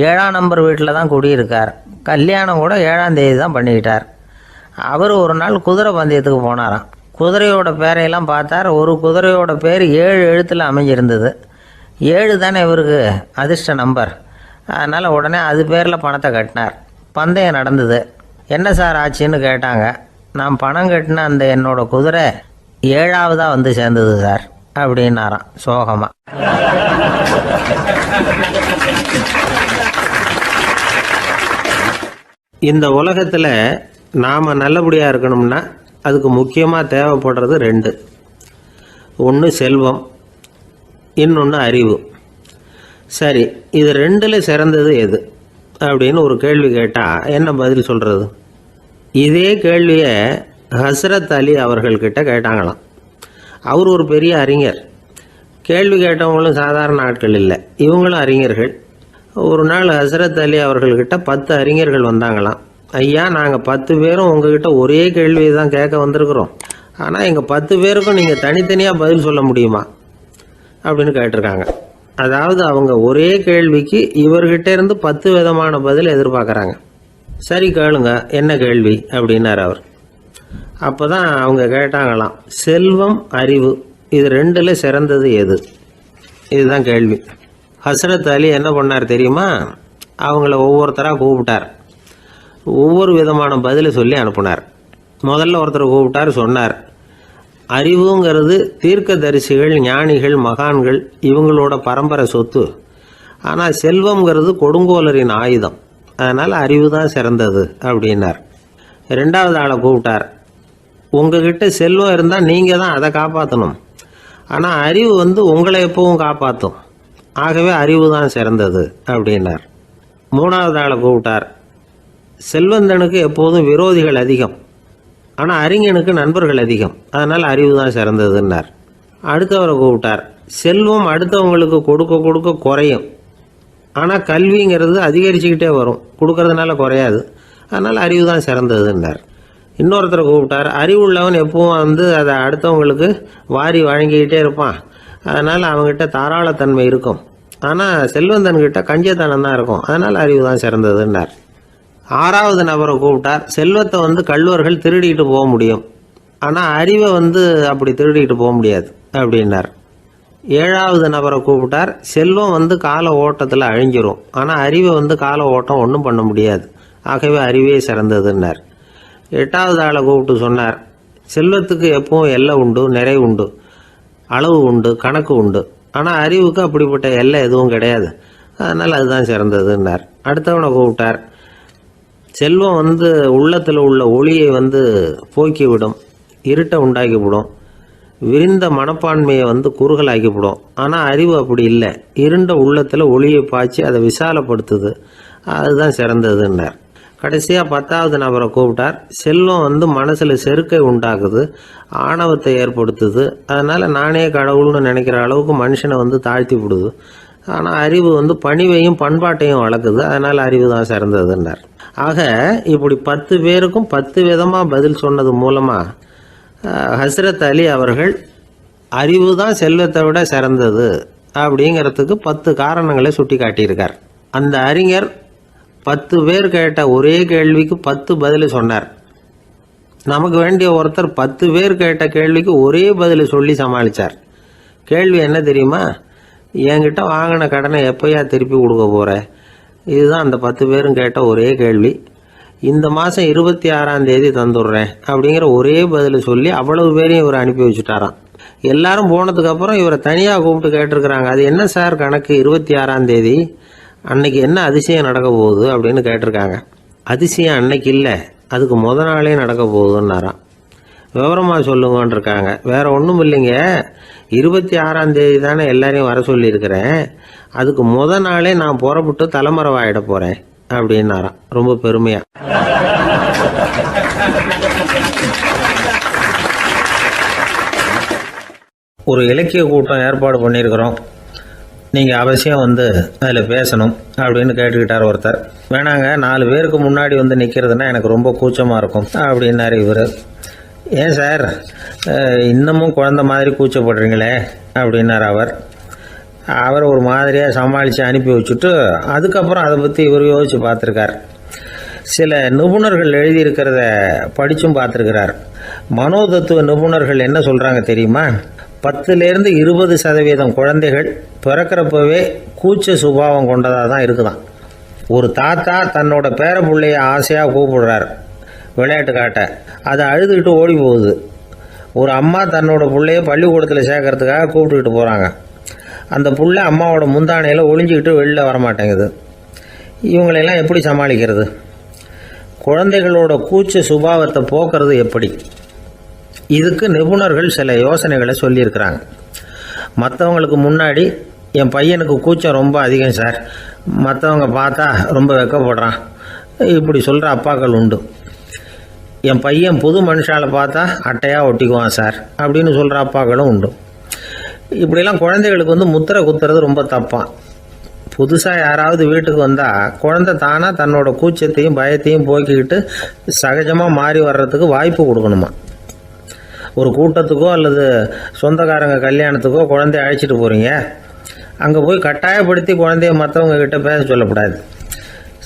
S1: 7ஆம் நம்பர் வீட்டில் தான் குடியிருக்கார். கல்யாணம் கூட 7ஆம் தேதி தான் பண்ணிக்கிட்டார். அவர் ஒரு நாள் குதிரை பந்தயத்துக்கு போனாராம். குதிரையோட பேரையெல்லாம் பார்த்தார். ஒரு குதிரையோட பேர் 7 எழுத்தில் அமைஞ்சிருந்தது. 7 தானே இவருக்கு அதிர்ஷ்ட நம்பர். அதனால் உடனே அது பேரில் பணத்தை கட்டினார். பந்தயம் நடந்தது. என்ன சார் ஆச்சுன்னு கேட்டாங்க. நான் பணம் கட்டின அந்த என்னோட குதிரை 7ஆவதாக சேர்ந்தது சார் அப்படின்னாராம் சோகமாக. இந்த உலகத்தில் நாம் நல்லபடியாக இருக்கணும்னா அதுக்கு முக்கியமாக தேவைப்படுறது 2. ஒன்று செல்வம், இன்னொன்று அறிவு. சரி, இது 2ல் சிறந்தது எது அப்படின்னு ஒரு கேள்வி கேட்டால் என்ன பதில் சொல்கிறது? இதே கேள்வியை ஹஸ்ரத் அலி அவர்கள்கிட்ட கேட்டாங்களாம். அவர் ஒரு பெரிய அறிஞர். கேள்வி கேட்டவங்களும் சாதாரண ஆட்கள் இல்லை, இவங்களும் அறிஞர்கள். ஒரு நாள் ஹஸ்ரத் அலி அவர்கள்கிட்ட 10 அறிஞர்கள் வந்தாங்களாம். ஐயா, நாங்கள் 10 பேரும் உங்ககிட்ட ஒரே கேள்வியை தான் கேட்க வந்திருக்கிறோம். ஆனால் எங்கள் 10 பேருக்கும் நீங்கள் தனித்தனியாக பதில் சொல்ல முடியுமா அப்படின்னு கேட்டிருக்காங்க. அதாவது அவங்க ஒரே கேள்விக்கு இவர்கிட்ட இருந்து 10 விதமான பதில் எதிர்பார்க்குறாங்க. சரி கேளுங்க, என்ன கேள்வி அப்படின்னார் அவர். அப்போ தான் அவங்க கேட்டாங்களாம், செல்வம் அறிவு இது 2ல் சிறந்தது எது? இதுதான் கேள்வி. ஹஸ்ரத் அலி என்ன பண்ணார் தெரியுமா? அவங்கள ஒவ்வொருத்தராக கூப்பிட்டார். ஒவ்வொரு விதமான பதிலை சொல்லி அனுப்புனார். முதல்ல ஒருத்தரை கூப்பிட்டார், சொன்னார், அறிவுங்கிறது தீர்க்கதரிசிகள், ஞானிகள், மகான்கள் இவங்களோட பரம்பரை சொத்து. ஆனால் செல்வம்ங்கிறது கொடுங்கோலரின் ஆயுதம். அதனால் அறிவு தான் சிறந்தது அப்படின்னார். 2வது ஆளை கூப்பிட்டார். உங்ககிட்ட செல்வம் இருந்தால் நீங்கள் தான் அதை காப்பாற்றணும். ஆனால் அறிவு உங்களை எப்பவும் காப்பாற்றும். ஆகவே அறிவு தான் சிறந்தது அப்படின்னார். 3வது ஆளை கூப்பிட்டார். செல்வந்தனுக்கு எப்போதும் விரோதிகள் அதிகம், ஆனால் அறிஞனுக்கு நண்பர்கள் அதிகம். அதனால் அறிவு தான் சிறந்ததுன்னார். அடுத்தவரை கூப்பிட்டார். செல்வம் அடுத்தவங்களுக்கு கொடுக்க கொடுக்க குறையும், ஆனால் கல்விங்கிறது அதிகரிச்சுக்கிட்டே வரும், கொடுக்கறதுனால குறையாது. அதனால் அறிவு தான் சிறந்ததுன்னார். இன்னொருத்தரை கூப்பிட்டார். அறிவுள்ளவன் எப்பவும் அதை அடுத்தவங்களுக்கு வாரி வழங்கிக்கிட்டே இருப்பான். அதனால் அவங்ககிட்ட தாராளத்தன்மை இருக்கும். ஆனால் செல்வந்தன்கிட்ட கஞ்சத்தனம் தான் இருக்கும். அதனால் அறிவு தான் சிறந்ததுன்னார். 6வது நபரை கூப்பிட்டார். செல்வத்தை கள்வர்கள் திருடிட்டு போக முடியும், ஆனால் அறிவை அப்படி திருடிட்டு போக முடியாது அப்படின்னார். 7வது நபரை கூப்பிட்டார். செல்வம் கால ஓட்டத்தில் அழிஞ்சிரும், ஆனால் அறிவை கால ஓட்டம் ஒன்றும் பண்ண முடியாது. ஆகவே அறிவே சிறந்ததுன்னார். 8வது ஆளை கூப்பிட்டு சொன்னார், செல்வத்துக்கு எப்பவும் எல்லை உண்டு, நிறை உண்டு, அளவு உண்டு, கணக்கு உண்டு. ஆனால் அறிவுக்கு அப்படிப்பட்ட எல்லை எதுவும் கிடையாது. அதனால் அதுதான் சிறந்ததுன்னார். அடுத்தவனை கூப்பிட்டார். செல்வம் உள்ளத்தில் உள்ள ஒளியை போக்கிவிடும், இருட்டை உண்டாக்கிவிடும், விரிந்த மனப்பான்மையை குறுகலாக்கிவிடும். ஆனால் அறிவு அப்படி இல்லை, இருண்ட உள்ளத்தில் ஒளியை பாய்ச்சி அதை விசாலப்படுத்துது. அதுதான் சிறந்ததுன்னார். கடைசியாக 10வது நபரை கூப்பிட்டார். செல்வம் மனசில் செருக்கை உண்டாக்குது, ஆணவத்தை ஏற்படுத்துது. அதனால் நானே கடவுள்னு நினைக்கிற அளவுக்கு மனுஷனை தாழ்த்தி விடுது. ஆனால் அறிவு பணிவையும் பண்பாட்டையும் வளர்க்குது. அதனால் அறிவு தான் சிறந்ததுன்னார். ஆக இப்படி 10 பேருக்கும் 10 விதமாக பதில் சொன்னது மூலமாக ஹஸ்ரத் அலி அவர்கள் அறிவு தான் செல்வத்தை விட சிறந்தது அப்படிங்கிறதுக்கு 10 காரணங்களை சுட்டி காட்டியிருக்கார். அந்த அறிஞர் 10 பேர் கேட்ட ஒரே கேள்விக்கு 10 பதில் சொன்னார். நமக்கு வேண்டிய ஒருத்தர் 10 பேர் கேட்ட கேள்விக்கு ஒரே பதில் சொல்லி சமாளித்தார். கேள்வி என்ன தெரியுமா? என்கிட்ட வாங்கின கடனை எப்போயா திருப்பி கொடுக்க போகிற? இதுதான் அந்த 10 பேரும் கேட்ட ஒரே கேள்வி. இந்த மாதம் 26ஆம் தேதி தந்துடுறேன் அப்படிங்கிற ஒரே பதில் சொல்லி அவ்வளவு பேரையும் இவர் அனுப்பி வச்சுட்டாராம். எல்லாரும் போனதுக்கப்புறம் இவரை தனியாக கூப்பிட்டு கேட்டிருக்கிறாங்க. அது என்ன சார் கணக்கு, 26ஆம் தேதி அன்னைக்கு என்ன அதிசயம் நடக்க போகுது அப்படின்னு கேட்டிருக்காங்க. அதிசயம் அன்னைக்கு இல்லை, அதுக்கு நாளே நடக்க போகுதுன்னாராம். விவரமாக சொல்லுங்கன்னு இருக்காங்க. வேற ஒன்றும் இல்லைங்க, 26ஆம் தேதி தானே எல்லாரையும் வர சொல்லியிருக்கிறேன், அதுக்கு நாளே நான் புறப்பட்டு தலைமறைவாயிட போகிறேன் அப்படின்னாராம், ரொம்ப பெருமையா. ஒரு இலக்கிய கூட்டம் ஏற்பாடு பண்ணியிருக்கிறோம், நீங்கள் அவசியம் அதில் பேசணும் அப்படின்னு கேட்டுக்கிட்டார் ஒருத்தர். வேணாங்க, 4 பேருக்கு முன்னாடி நிற்கிறதுனா எனக்கு ரொம்ப கூச்சமாக இருக்கும் அப்படின்னாரு இவர். ஏன் சார் இன்னமும் குழந்த மாதிரி கூச்சப்படுறீங்களே அப்படின்னார் அவர் ஒரு மாதிரியாக சமாளித்து அனுப்பி வச்சுட்டு அதுக்கப்புறம் அதை பற்றி இவர் யோசித்து பார்த்துருக்கார். சில நிபுணர்கள் எழுதியிருக்கிறத படித்தும் பார்த்துருக்கிறார். மனோதத்துவ நிபுணர்கள் என்ன சொல்கிறாங்க தெரியுமா? 10லேருந்து 20% குழந்தைகள் பிறக்கிறப்பவே கூச்ச சுபாவம் கொண்டதாக தான் இருக்குதான். ஒரு தாத்தா தன்னோட பேர பிள்ளைய ஆசையாக கூப்பிடுறார் விளையாட்டு காட்ட, அதை அழுதுகிட்டு ஓடி போகுது. ஒரு அம்மா தன்னோட பிள்ளைய பள்ளிக்கூடத்தில் சேர்க்கறதுக்காக கூப்பிட்டுக்கிட்டு போகிறாங்க. அந்த பிள்ளை அம்மாவோட முந்தானையில் ஒளிஞ்சிக்கிட்டு வெளில வரமாட்டேங்குது. இவங்களெல்லாம் எப்படி சமாளிக்கிறது? குழந்தைகளோட கூச்ச சுபாவத்தை போக்குறது எப்படி? இதுக்கு நிபுணர்கள் சில யோசனைகளை சொல்லியிருக்கிறாங்க. மற்றவங்களுக்கு முன்னாடி என் பையனுக்கு கூச்சம் ரொம்ப அதிகம் சார், மற்றவங்க பார்த்தா ரொம்ப வெக்கப்படுறான், இப்படி சொல்கிற அப்பாக்கள் உண்டு. என் பையன் புது மனுஷால பார்த்தா அட்டையாக ஒட்டிக்குவான் சார் அப்படின்னு சொல்கிற அப்பாக்களும் உண்டு. இப்படிலாம் குழந்தைகளுக்கு முத்திரை குத்துறது ரொம்ப தப்பான். புதுசாக யாராவது வீட்டுக்கு வந்தால் குழந்தை தானாக தன்னோட கூச்சத்தையும் பயத்தையும் போக்கிக்கிட்டு சகஜமாக மாறி வர்றதுக்கு வாய்ப்பு கொடுக்கணுமா. ஒரு கூட்டத்துக்கோ அல்லது சொந்தக்காரங்க கல்யாணத்துக்கோ குழந்தைய அழைச்சிட்டு போகிறீங்க, அங்கே போய் கட்டாயப்படுத்தி குழந்தைய மற்றவங்க கிட்ட பேச சொல்லக்கூடாது.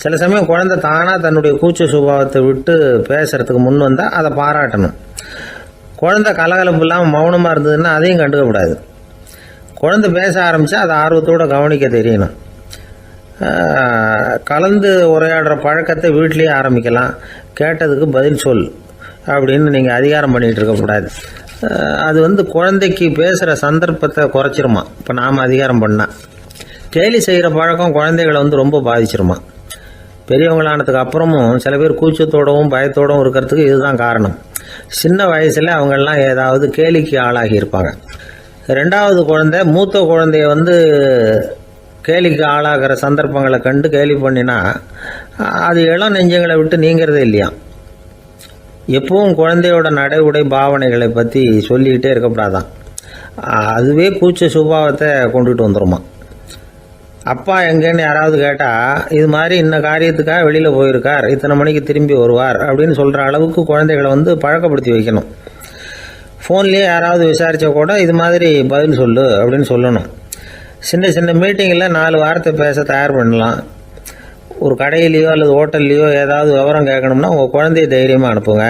S1: சில சமயம் குழந்தை தானாக தன்னுடைய கூச்ச சுபாவத்தை விட்டு பேசுகிறதுக்கு முன் வந்தால் அதை பாராட்டணும். குழந்தை கலகலப்பு இல்லாமல் மௌனமாக இருந்ததுன்னா அதையும் கண்டுக்கக்கூடாது. குழந்தை பேச ஆரம்பித்தா அதை ஆர்வத்தோடு கவனிக்க தெரியணும். கலந்து உரையாடுற பழக்கத்தை வீட்லேயே ஆரம்பிக்கலாம். கேட்டதுக்கு பதில் சொல் அப்படின்னு நீங்கள் அதிகாரம் பண்ணிகிட்டு இருக்கக்கூடாது. அது குழந்தைக்கு பேசுகிற சந்தர்ப்பத்தை குறைச்சிருமா. இப்போ நாம் அதிகாரம் பண்ணால் கேலி செய்கிற பழக்கம் குழந்தைகளை ரொம்ப பாதிச்சிருமா. பெரியவங்களானதுக்கு அப்புறமும் சில பேர் கூச்சத்தோடவும் பயத்தோடவும் இருக்கிறதுக்கு இதுதான் காரணம். சின்ன வயசில் அவங்கெல்லாம் ஏதாவது கேலிக்கு ஆளாகி இருப்பாங்க. ரெண்டாவது குழந்தை மூத்த குழந்தைய கேலிக்கு ஆளாகிற சந்தர்ப்பங்களை கண்டு கேலி பண்ணினா அது இளம் நெஞ்சங்களை விட்டு நீங்கிறதே இல்லையா. எப்பவும் குழந்தையோட நடை உடை பாவனைகளை பற்றி சொல்லிக்கிட்டே இருக்கக்கூடாதான். அதுவே கூச்ச சுபாவத்தை கொண்டுட்டு வந்துடுமா. அப்பா எங்கேன்னு யாராவது கேட்டால் இது மாதிரி இன்ன காரியத்துக்காக வெளியில் போயிருக்கார், இத்தனை மணிக்கு திரும்பி வருவார் அப்படின்னு சொல்கிற அளவுக்கு குழந்தைகளை பழக்கப்படுத்தி வைக்கணும். ஃபோன்லேயே யாராவது விசாரித்தா கூட இது மாதிரி பதில் சொல்லு அப்படின்னு சொல்லணும். சின்ன சின்ன மீட்டிங்கில் 4 வாரத்தை பேச தயார் பண்ணலாம். ஒரு கடையிலையோ அல்லது ஹோட்டல்லையோ ஏதாவது விவரம் கேட்கணும்னா உங்கள் குழந்தைய தைரியமாக அனுப்புங்க.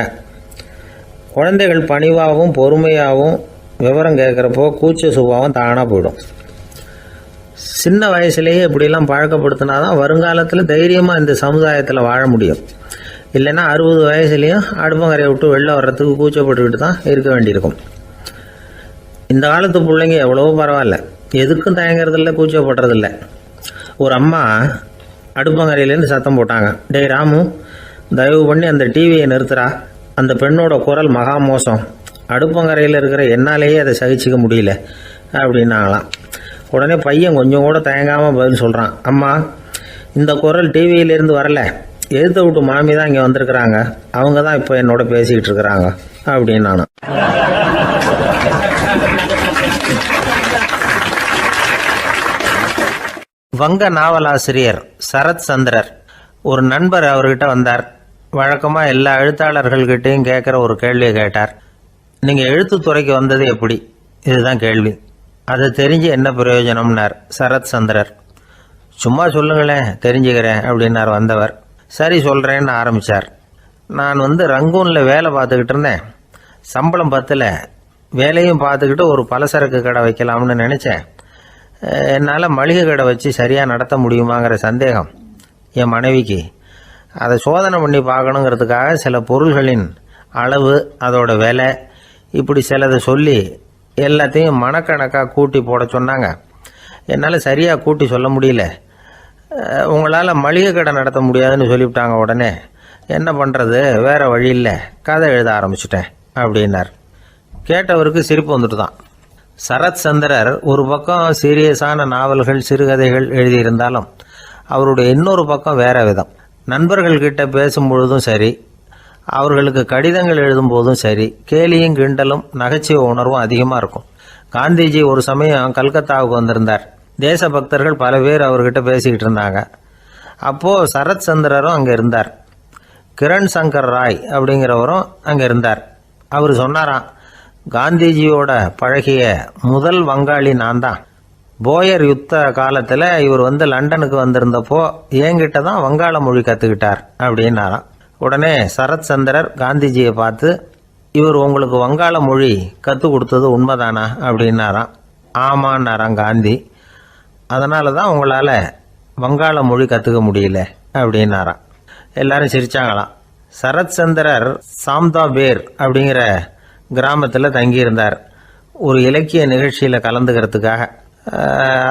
S1: குழந்தைகள் பணிவாகவும் பொறுமையாகவும் விவரம் கேட்குறப்போ கூச்ச சுபாவம் தானாக போயிடும். சின்ன வயசுலேயே இப்படிலாம் பழக்கப்படுத்தினா தான் வருங்காலத்தில் தைரியமாக இந்த சமுதாயத்தில் வாழ முடியும். இல்லைன்னா 60 வயசுலேயும் அடுப்பங்கரையை விட்டு வெளில வர்றதுக்கு கூச்சப்பட்டுக்கிட்டு தான் இருக்க வேண்டியிருக்கும். இந்த காலத்து பிள்ளைங்க எவ்வளவோ பரவாயில்ல, எதுக்கும் தயங்குறதில்ல, கூச்சப்படுறதில்ல. ஒரு அம்மா அடுப்பங்கரையிலேருந்து சத்தம் போட்டாங்க, டேய் ராமு, தயவு பண்ணி அந்த டிவியை நிறுத்துறா, அந்த பெண்ணோட குரல் மகா மோசம், அடுப்பங்கரையில் இருக்கிற என்னாலேயே அதை சகிச்சிக்க முடியல அப்படின்னாங்களாம். உடனே பையன் கொஞ்சம் கூட தயங்காமல் பதில் சொல்கிறான், அம்மா இந்த குரல் டிவியிலேருந்து வரல, எதிர்த்த விட்டு மாமி தான் இங்கே வந்திருக்கிறாங்க, அவங்க தான் இப்போ என்னோட பேசிக்கிட்டு இருக்கிறாங்க அப்படின்னு நானும். வங்க நாவலாசிரியர் சரத் சந்திரர் ஒரு நண்பர் அவர்கிட்ட வந்தார். வழக்கமாக எல்லா எழுத்தாளர்கள்கிட்டையும் கேட்குற ஒரு கேள்வியை கேட்டார். நீங்கள் எழுத்துத்துறைக்கு வந்தது எப்படி? இதுதான் கேள்வி. அதை தெரிஞ்சு என்ன பிரயோஜனம்னார் சரத் சந்திரர். சும்மா சொல்லுங்களேன், தெரிஞ்சுக்கிறேன் அப்படின்னார் வந்தவர். சரி சொல்கிறேன்னு ஆரம்பித்தார். நான் ரங்கூனில் வேலை பார்த்துக்கிட்டு இருந்தேன். சம்பளம் பத்தில், வேலையும் பார்த்துக்கிட்டு ஒரு பலசரக்கு கடை வைக்கலாம்னு நினச்சேன். என்னால் மளிகை கடை வச்சு சரியாக நடத்த முடியுமாங்கிற சந்தேகம் என் மனைவிக்கு. அதை சோதனை பண்ணி பார்க்கணுங்கிறதுக்காக சில பொருள்களின் அளவு, அதோட விலை, இப்படி சிலதை சொல்லி எல்லாத்தையும் மனக்கணக்காக கூட்டி போட சொன்னாங்க. என்னால் சரியாக கூட்டி சொல்ல முடியல. உங்களால் மளிகை கடை நடத்த முடியாதுன்னு சொல்லிவிட்டாங்க. உடனே என்ன பண்ணுறது, வேறு வழி இல்லை, கதை எழுத ஆரம்பிச்சிட்டேன் அப்படின்னார். கேட்டவருக்கு சிரிப்பு வந்துட்டு தான். சரத் சந்திரர் ஒரு பக்கம் சீரியஸான நாவல்கள், சிறுகதைகள் எழுதியிருந்தாலும் அவருடைய இன்னொரு பக்கம் வேற விதம். நண்பர்கள்கிட்ட பேசும்பொழுதும் சரி, அவர்களுக்கு கடிதங்கள் எழுதும்போதும் சரி, கேலியும் கிண்டலும் நகைச்சுவை உணர்வும் அதிகமாக இருக்கும். காந்திஜி ஒரு சமயம் கல்கத்தாவுக்கு வந்திருந்தார். தேசபக்தர்கள் பல பேர் அவர்கிட்ட பேசிக்கிட்டு இருந்தாங்க. அப்போது சரத் சந்திரரும் அங்கே இருந்தார். கிரண் சங்கர் ராய் அப்படிங்கிறவரும் அங்கே இருந்தார். அவர் சொன்னாராம், காந்திஜியோட பழகிய முதல் வங்காளி நான் தான். போயர் யுத்த காலத்தில் இவர் லண்டனுக்கு வந்திருந்தப்போ என்கிட்ட தான் வங்காள மொழி கற்றுக்கிட்டார் அப்படின்னாராம். உடனே சரத் சந்திரர் காந்திஜியை பார்த்து, இவர் உங்களுக்கு வங்காள மொழி கற்றுக் கொடுத்தது உண்மைதானா அப்படின்னாராம். ஆமான்னாராம் காந்தி. அதனால தான் உங்களால் வங்காள மொழி கற்றுக்க முடியல அப்படின்னாராம். எல்லாரும் சிரிச்சாங்களாம். சரத் சந்திரர் சாம்தாபேர் அப்படிங்கிற கிராமத்தில் தங்கியிருந்தார் ஒரு இலக்கிய நிகழ்ச்சியில் கலந்துக்கிறதுக்காக.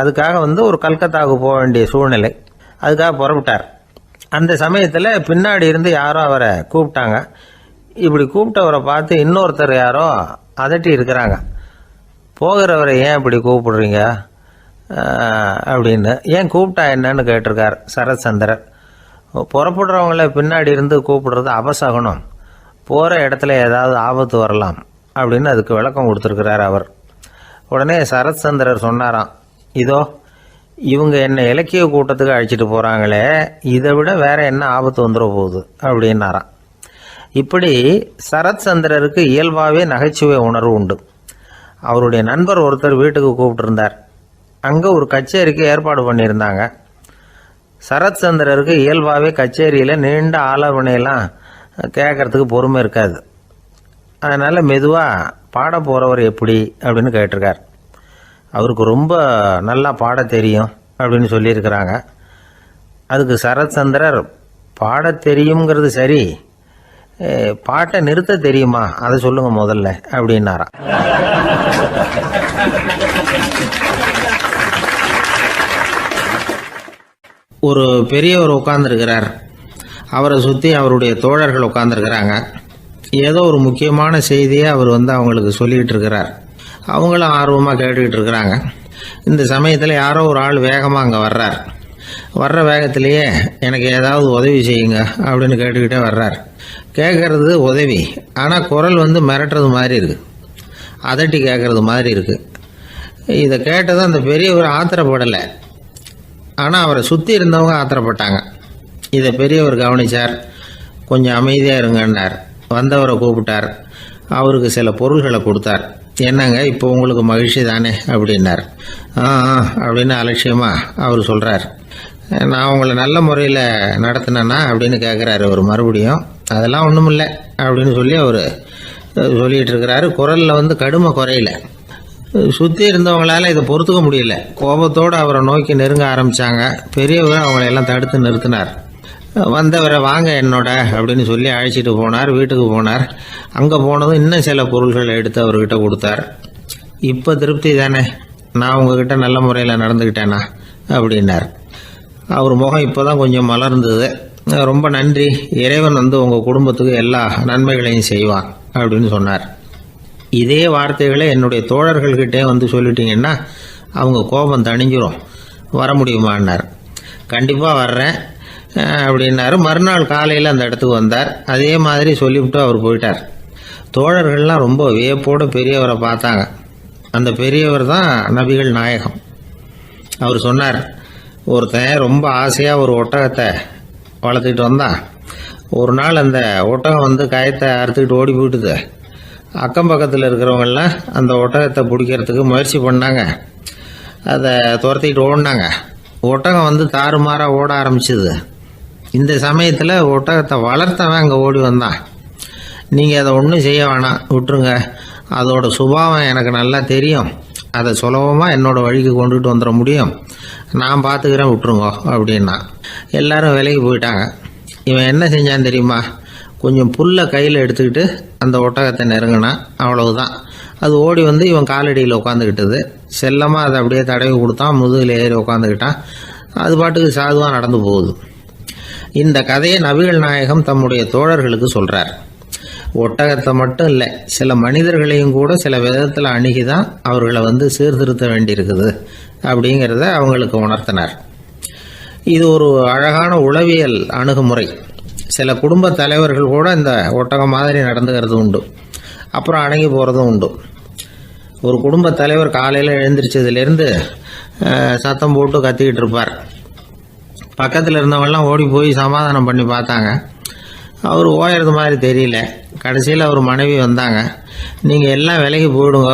S1: அதுக்காக ஒரு கல்கத்தாவுக்கு போக வேண்டிய சூழ்நிலை. அதுக்காக புறப்பட்டார். அந்த சமயத்தில் பின்னாடி இருந்து யாரோ அவரை கூப்பிட்டாங்க. இப்படி கூப்பிட்டவரை பார்த்து இன்னொருத்தர் யாரோ அதட்டி இருக்கிறாங்க. போகிறவரை ஏன் இப்படி கூப்பிடுறீங்க அப்படின்னு. ஏன் கூப்பிட்டா என்னன்னு கேட்டிருக்கார் சரத் சந்திரர். புறப்படுறவங்கள பின்னாடி இருந்து கூப்பிடுறது அபசகுனம், போகிற இடத்துல ஏதாவது ஆபத்து வரலாம் அப்படின்னு அதுக்கு விளக்கம் கொடுத்துருக்கிறார் அவர். உடனே சரத் சந்திரர் சொன்னாராம், இதோ இவங்க என்ன இலக்கிய கூட்டத்துக்கு அழைச்சிட்டு போகிறாங்களே, இதை விட வேற என்ன ஆபத்து வந்துட போகுது அப்படின்னாராம். இப்படி சரத்சந்திரருக்கு இயல்பாகவே நகைச்சுவை உணர்வு உண்டு. அவருடைய நண்பர் ஒருத்தர் வீட்டுக்கு கூப்பிட்டுருந்தார். அங்கே ஒரு கச்சேரிக்கு ஏற்பாடு பண்ணியிருந்தாங்க. சரத்சந்திரருக்கு இயல்பாகவே கச்சேரியில் நீண்ட ஆலோசனையெல்லாம் கேட்கறதுக்கு பொறுமை இருக்காது. அதனால் மெதுவாக பாட போகிறவர் எப்படி அப்படின்னு கேட்டிருக்கார். அவருக்கு ரொம்ப நல்லா பாட தெரியும் அப்படின்னு சொல்லியிருக்கிறாங்க. அதுக்கு சரத்சந்திரர், பாட தெரியுங்கிறது சரி, பாட்டை நிறுத்த தெரியுமா, அதை சொல்லுங்க முதல்ல அப்படின்னாராம். ஒரு பெரியவர் உட்கார்ந்துருக்கிறார். அவரை சுற்றி அவருடைய தோழர்கள் உட்கார்ந்துருக்கிறாங்க. ஏதோ ஒரு முக்கியமான செய்தியை அவர் அவங்களுக்கு சொல்லிகிட்டு இருக்கிறார். அவங்களும் ஆர்வமாக கேட்டுக்கிட்டு இருக்கிறாங்க. இந்த சமயத்தில் யாரோ ஒரு ஆள் வேகமாக அங்கே வர்றார். வர்ற வேகத்திலேயே எனக்கு ஏதாவது உதவி செய்யுங்க அப்படின்னு கேட்டுக்கிட்டே வர்றார். கேட்கறது உதவி, ஆனால் குரல் மிரட்டுறது மாதிரி இருக்குது, அதட்டி கேட்கறது மாதிரி இருக்குது. இதை கேட்டதும் அந்த பெரியவர் ஆத்திரப்படலை, ஆனால் அவரை சுற்றி இருந்தவங்க ஆத்திரப்பட்டாங்க. இதை பெரியவர் கவனித்தார். கொஞ்சம் அமைதியாக இருங்கன்னார். வந்தவரை கூப்பிட்டார். அவருக்கு சில பொருள்களை கொடுத்தார். என்னங்க இப்போ உங்களுக்கு மகிழ்ச்சி தானே அப்படின்னார். அப்படின்னு அலட்சியமாக அவர் சொல்கிறார். நான் உங்களை நல்ல முறையில் நடத்தினேன்னா அப்படின்னு கேட்குறாரு அவர் மறுபடியும். அதெல்லாம் ஒன்றும் இல்லை அப்படின்னு சொல்லி அவர் சொல்லிகிட்டு இருக்கிறாரு. குரலில் கடுமை குறையில. சுற்றி இருந்தவங்களால இதை பொறுத்துக்க முடியல. கோபத்தோடு அவரை நோக்கி நெருங்க ஆரம்பித்தாங்க. பெரியவர் அவங்களையெல்லாம் தடுத்து நிறுத்தினார். வந்தவரை வாங்க என்னோட அப்படின்னு சொல்லி அழைச்சிட்டு போனார். வீட்டுக்கு போனார். அங்கே போனதும் இன்னும் சில பொருள்களை எடுத்து அவர்கிட்ட கொடுத்தார். இப்போ திருப்தி தானே, நான் உங்ககிட்ட நல்ல முறையில் நடந்துக்கிட்டேனா அப்படின்னார். அவர் முகம் இப்போ தான் கொஞ்சம் மலர்ந்தது. ரொம்ப நன்றி, இறைவன் உங்கள் குடும்பத்துக்கு எல்லா நன்மைகளையும் செய்வான் அப்படின்னு சொன்னார். இதே வார்த்தைகளை என்னுடைய தோழர்கள்கிட்டே சொல்லிட்டீங்கன்னா அவங்க கோபம் தணிஞ்சிரும், வர முடியுமான்னார். கண்டிப்பாக வர்றேன் அப்படின்னாரு. மறுநாள் காலையில் அந்த இடத்துக்கு வந்தார். அதே மாதிரி சொல்லிவிட்டு அவர் போயிட்டார். தோழர்கள்லாம் ரொம்ப வியப்போடு பெரியவரை பார்த்தாங்க. அந்த பெரியவர் தான் நபிகள் நாயகம். அவர் சொன்னார், ஒருத்தன் ரொம்ப ஆசையாக ஒரு ஒட்டகத்தை வளர்த்துக்கிட்டு வந்தான். ஒரு நாள் அந்த ஒட்டகம் கயத்தை அறுத்துக்கிட்டு ஓடி போயிட்டுது. அக்கம் பக்கத்தில் இருக்கிறவங்கெல்லாம் அந்த ஒட்டகத்தை பிடிக்கிறதுக்கு முயற்சி பண்ணாங்க. அதை துரத்திக்கிட்டு ஓடினாங்க. ஒட்டகம் தாறுமாறாக ஓட ஆரம்பிச்சிது. இந்த சமயத்தில் ஒட்டகத்தை வளர்த்தவன் அங்கே ஓடி வந்தான். நீங்கள் அதை ஒன்றும் செய்ய வேணாம், விட்டுருங்க, அதோட சுபாவம் எனக்கு நல்லா தெரியும், அதை சுலபமாக என்னோட வழிக்கு கொண்டுகிட்டு வந்துட முடியும், நான் பார்த்துக்கிறேன், விட்டுருங்கோ அப்படின்னா. எல்லாரும் விலைக்கு போயிட்டாங்க. இவன் என்ன செஞ்சான் தெரியுமா? கொஞ்சம் புல்லை கையில் எடுத்துக்கிட்டு அந்த ஒட்டகத்தை நெருங்கினான். அவ்வளவுதான். அது ஓடி இவன் காலடியில் உட்காந்துக்கிட்டது. செல்லமாக அதை அப்படியே தடவி கொடுத்தான். முதுகில் ஏறி உட்காந்துக்கிட்டான். அது பாட்டுக்கு சாதுவாக நடந்து போகுது. இந்த கதையை நபிகள் நாயகம் தம்முடைய தோழர்களுக்கு சொல்கிறார். ஒட்டகத்தை மட்டும் இல்லை, சில மனிதர்களையும் கூட சில விதத்தில் அணுகி தான் அவர்களை சீர்திருத்த வேண்டியிருக்குது அப்படிங்கிறத அவங்களுக்கு உணர்த்தினார். இது ஒரு அழகான உளவியல் அணுகுமுறை. சில குடும்ப தலைவர்கள் கூட இந்த ஒட்டகம் மாதிரி நடந்துக்கிறது உண்டு, அப்புறம் அடங்கி போகிறதும் உண்டு. ஒரு குடும்ப தலைவர் காலையில் எழுந்திரிச்சதுலேருந்து சத்தம் போட்டு கத்திக்கிட்டு இருப்பார். பக்கத்தில் இருந்தவங்கெல்லாம் ஓடி போய் சமாதானம் பண்ணி பார்த்தாங்க. அவர் ஓயறது மாதிரி தெரியல. கடைசியில் அவர் மனைவி வந்தாங்க. நீங்கள் எல்லாம் விலைக்கு போயிடுங்க,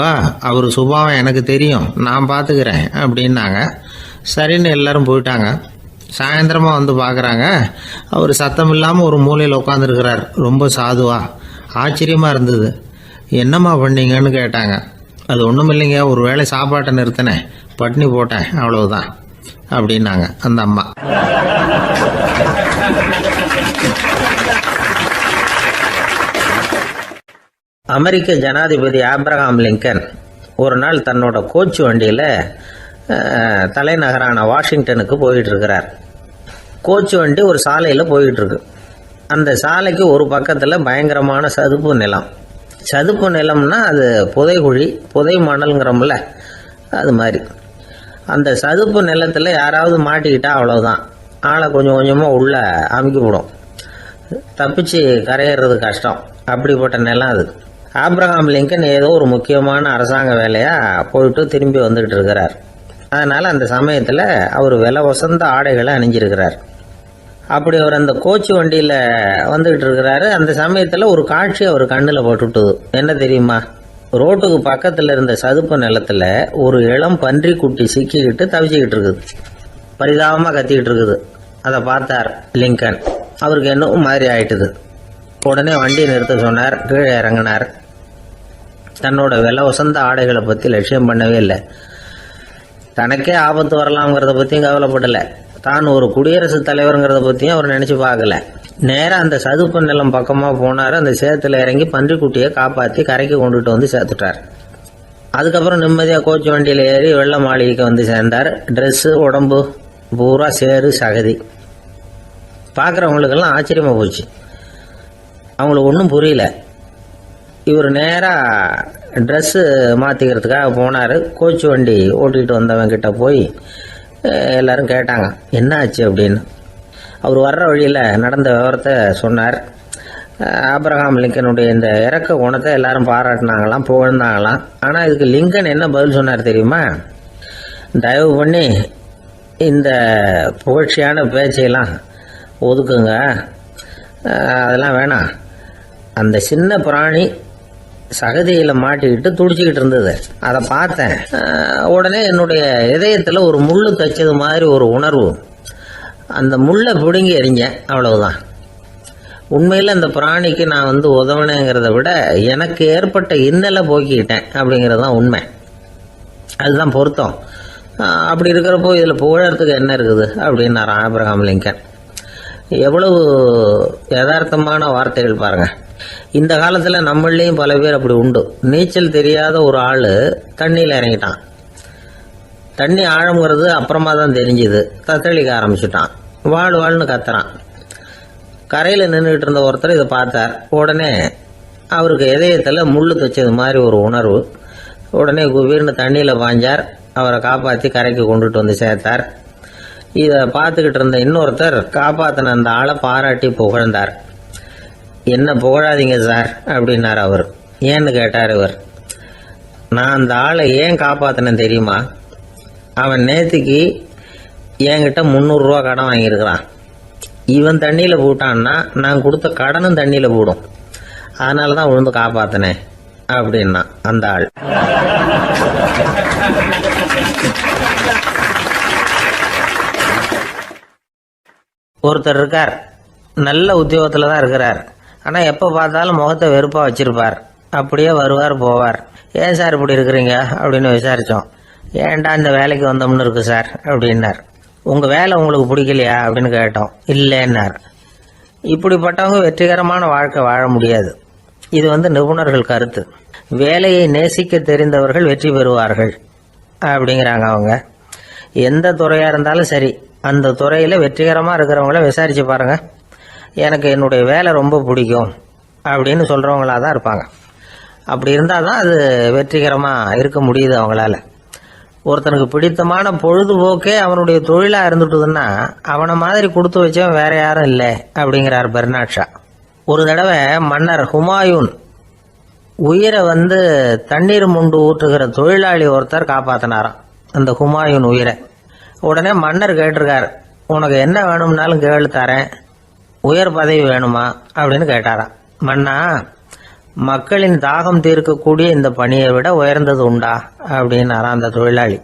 S1: அவர் சுபாவம் எனக்கு தெரியும், நான் பார்த்துக்கிறேன் அப்படின்னாங்க. சரின்னு எல்லாரும் போயிட்டாங்க. சாயந்தரமாக பார்க்குறாங்க, அவர் சத்தம் இல்லாமல் ஒரு மூலையில் உட்காந்துருக்கிறார். ரொம்ப சாதுவா. ஆச்சரியமாக இருந்தது. என்னம்மா பண்ணீங்கன்னு கேட்டாங்க. அது ஒன்றும் இல்லைங்க, ஒரு வேளை சாப்பாட்டை நிறுத்தினேன், பட்னி போட்டேன், அவ்வளவுதான் அப்படின்னாங்க அந்த அம்மா. அமெரிக்க ஜனாதிபதி ஆப்ரஹாம் லிங்கன் ஒரு நாள் தன்னோட கோச்சு வண்டியில் தலைநகரான வாஷிங்டனுக்கு போயிட்டு இருக்கிறார். கோச்சு வண்டி ஒரு சாலையில் போயிட்டு இருக்கு. அந்த சாலைக்கு ஒரு பக்கத்தில் பயங்கரமான சதுப்பு நிலம். சதுப்பு நிலம்னா அது புதைகுழி, புதை மணல்ங்கிறோம்ல, அது மாதிரி. அந்த சதுப்பு நிலத்தில் யாராவது மாட்டிக்கிட்டா அவ்வளோதான், ஆளை கொஞ்சம் கொஞ்சமாக உள்ளே அமுக்கிவிடும், தப்பிச்சு கரையிறது கஷ்டம். அப்படிப்பட்ட நிலம் அது. ஆப்ரஹாம் லிங்கன் ஏதோ ஒரு முக்கியமான அரசாங்க வேலையாக போயிட்டு திரும்பி வந்துக்கிட்டு இருக்கிறார். அதனால் அந்த சமயத்தில் அவர் விலை வசந்த ஆடைகளை அணிஞ்சிருக்கிறார். அப்படி அவர் அந்த கோச்சு வண்டியில் வந்துக்கிட்டு இருக்கிறாரு. அந்த சமயத்தில் ஒரு காட்சி அவர் கண்ணில் போட்டுவிட்டது. என்ன தெரியுமா? ரோட்டுக்கு பக்கத்தில் இருந்த சதுப்பு நிலத்தில் ஒரு இளம் பன்றி குட்டி சிக்கிக்கிட்டு தவிச்சிக்கிட்டு இருக்குது. பரிதாபமாக கத்திக்கிட்டு இருக்குது. அதை பார்த்தார் லிங்கன். அவருக்கு என்னவும் மாதிரி ஆயிட்டுது. உடனே வண்டியை நிறுத்த சொன்னார். கீழே இறங்கினார். தன்னோட விலை வசந்த ஆடைகளை பற்றி லட்சியம் பண்ணவே இல்லை. தனக்கே ஆபத்து வரலாம்ங்கிறத பற்றியும் கவலைப்படலை. தான் ஒரு குடியரசுத் தலைவருங்கிறத பற்றியும் அவர் நினச்சி பார்க்கல. நேராக அந்த சதுப்பு நிலம் பக்கமாக போனார். அந்த சேத்துல இறங்கி பன்றிக்குட்டியை காப்பாற்றி கரைக்கு கொண்டுட்டு வந்து சேர்த்துட்டார். அதுக்கப்புறம் நிம்மதியாக கோச்சு வண்டியில் ஏறி வெள்ள மாளிகைக்கு வந்து சேர்ந்தார். ட்ரெஸ்ஸு உடம்பு பூரா சேரு சகதி. பார்க்குறவங்களுக்கெல்லாம் ஆச்சரியமாக போச்சு. அவங்களுக்கு ஒன்றும் புரியல. இவர் நேராக ட்ரெஸ்ஸு மாற்றிக்கிறதுக்காக போனார். கோச்சு வண்டி ஓட்டிகிட்டு வந்தவங்கிட்ட போய் எல்லாரும் கேட்டாங்க என்ன ஆச்சு அப்படின்னு. அவர் வர்ற வழியில் நடந்த விவரத்தை சொன்னார். ஆபிரகாம் லிங்கனுடைய இந்த இறக்க குணத்தை எல்லாரும் பாராட்டினாங்களாம், புகழ்ந்தாங்களாம். ஆனால் இதுக்கு லிங்கன் என்ன பதில் சொன்னார் தெரியுமா? தயவு பண்ணி இந்த புகழ்ச்சியான பேச்சையெல்லாம் ஒதுக்குங்க, அதெல்லாம் வேணாம். அந்த சின்ன பிராணி சகதியில் மாட்டிக்கிட்டு துடிச்சிக்கிட்டு இருந்தது. அதை பார்த்தேன். உடனே என்னுடைய இதயத்தில் ஒரு முள்ளு தைச்சது மாதிரி ஒரு உணர்வு. அந்த முள்ளை பிடுங்கி எறிஞ்சேன், அவ்வளவுதான். உண்மையில் அந்த பிராணிக்கு நான் உதவினேங்கிறத விட எனக்கு ஏற்பட்ட இன்னலை போக்கிக்கிட்டேன் அப்படிங்கிறது தான் உண்மை. அதுதான் பொருத்தம். அப்படி இருக்கிறப்போ இதில் புகழறதுக்கு என்ன இருக்குது அப்படின்னார் ஆபிரகாம் லிங்கன். எவ்வளவு யதார்த்தமான வார்த்தைகள் பாருங்கள். இந்த காலத்தில் நம்மளையும் பல பேர் அப்படி உண்டு. நீச்சல் தெரியாத ஒரு ஆள் தண்ணியில் இறங்கிட்டான். தண்ணி ஆழம்ங்கிறது அப்புறமா தான் தெரிஞ்சுது. தத்தளிக்க ஆரம்பிச்சுட்டான். வாழ்னு கத்துறான். கரையில் நின்றுட்டு இருந்த ஒருத்தர் இதை பார்த்தார். உடனே அவருக்கு இதயத்தில் முள்ளு தைச்சது மாதிரி ஒரு உணர்வு. உடனே குபீர்னு தண்ணியில் பாய்ஞ்சார். அவரை காப்பாற்றி கரைக்கு கொண்டுட்டு வந்து சேர்த்தார். இதை பார்த்துக்கிட்டு இருந்த இன்னொருத்தர் காப்பாற்றின அந்த ஆளை பாராட்டி புகழ்ந்தார். என்ன புகழாதீங்க சார் அப்படின்னார் அவர். ஏன்னு கேட்டார் இவர். நான் அந்த ஆளை ஏன் காப்பாற்றினேன் தெரியுமா? அவன் நேற்றுக்கு என்கிட்ட 300 ரூபா கடன் வாங்கியிருக்கிறான். இவன் தண்ணியில் போட்டான்னா நான் கொடுத்த கடனும் தண்ணியில் போடும். அதனால தான் விழுந்து காப்பாற்றினேன் அப்படின்னா அந்த ஆள். ஒருத்தர் இருக்கார். நல்ல உத்தியோகத்தில் தான் இருக்கிறார். ஆனால் எப்போ பார்த்தாலும் முகத்தை வெறுப்பாக வச்சிருப்பார். அப்படியே வருவார் போவார். ஏன் சார் இப்படி இருக்கிறீங்க அப்படின்னு விசாரித்தோம். ஏன்டா இந்த வேலைக்கு வந்தோம்னு இருக்கு சார் அப்படின்னார். உங்கள் வேலை உங்களுக்கு பிடிக்கலையா அப்படின்னு கேட்டோம். இல்லைன்னார். இப்படிப்பட்டவங்க வெற்றிகரமான வாழ்க்கை வாழ முடியாது. இது நிபுணர்கள் கருத்து. வேலையை நேசிக்க தெரிந்தவர்கள் வெற்றி பெறுவார்கள் அப்படிங்கிறாங்க அவங்க. எந்த துறையாக இருந்தாலும் சரி, அந்த துறையில் வெற்றிகரமாக இருக்கிறவங்கள விசாரித்து பாருங்கள். எனக்கு என்னுடைய வேலை ரொம்ப பிடிக்கும் அப்படின்னு சொல்கிறவங்களாக தான் இருப்பாங்க. அப்படி இருந்தால் தான் அது வெற்றிகரமாக இருக்க முடியுது அவங்களால. ஒருத்தனுக்கு பிடித்தமான பொழுதுபோக்கே அவனுடைய தொழிலாக இருந்துட்டுதுன்னா அவனை மாதிரி கொடுத்து வச்சவன் வேற யாரும் இல்லை அப்படிங்கிறார் பெர்னாட் ஷா. ஒரு தடவை மன்னர் ஹுமாயூன் உயிரை தண்ணீர் முண்டு ஊற்றுகிற தொழிலாளி ஒருத்தர் காப்பாற்றினாராம் அந்த ஹுமாயூன் உயிரை. உடனே மன்னர் கேட்டிருக்கார், உனக்கு என்ன வேணும்னாலும் கேளு தரேன், உயர் பதவி வேணுமா அப்படின்னு கேட்டாராம். மன்னா, மக்களின் தாகம் தீர்க்கக்கூடிய இந்த பணியை விட உயர்ந்தது உண்டா அப்படின்னாராம் அந்த தொழிலாளி.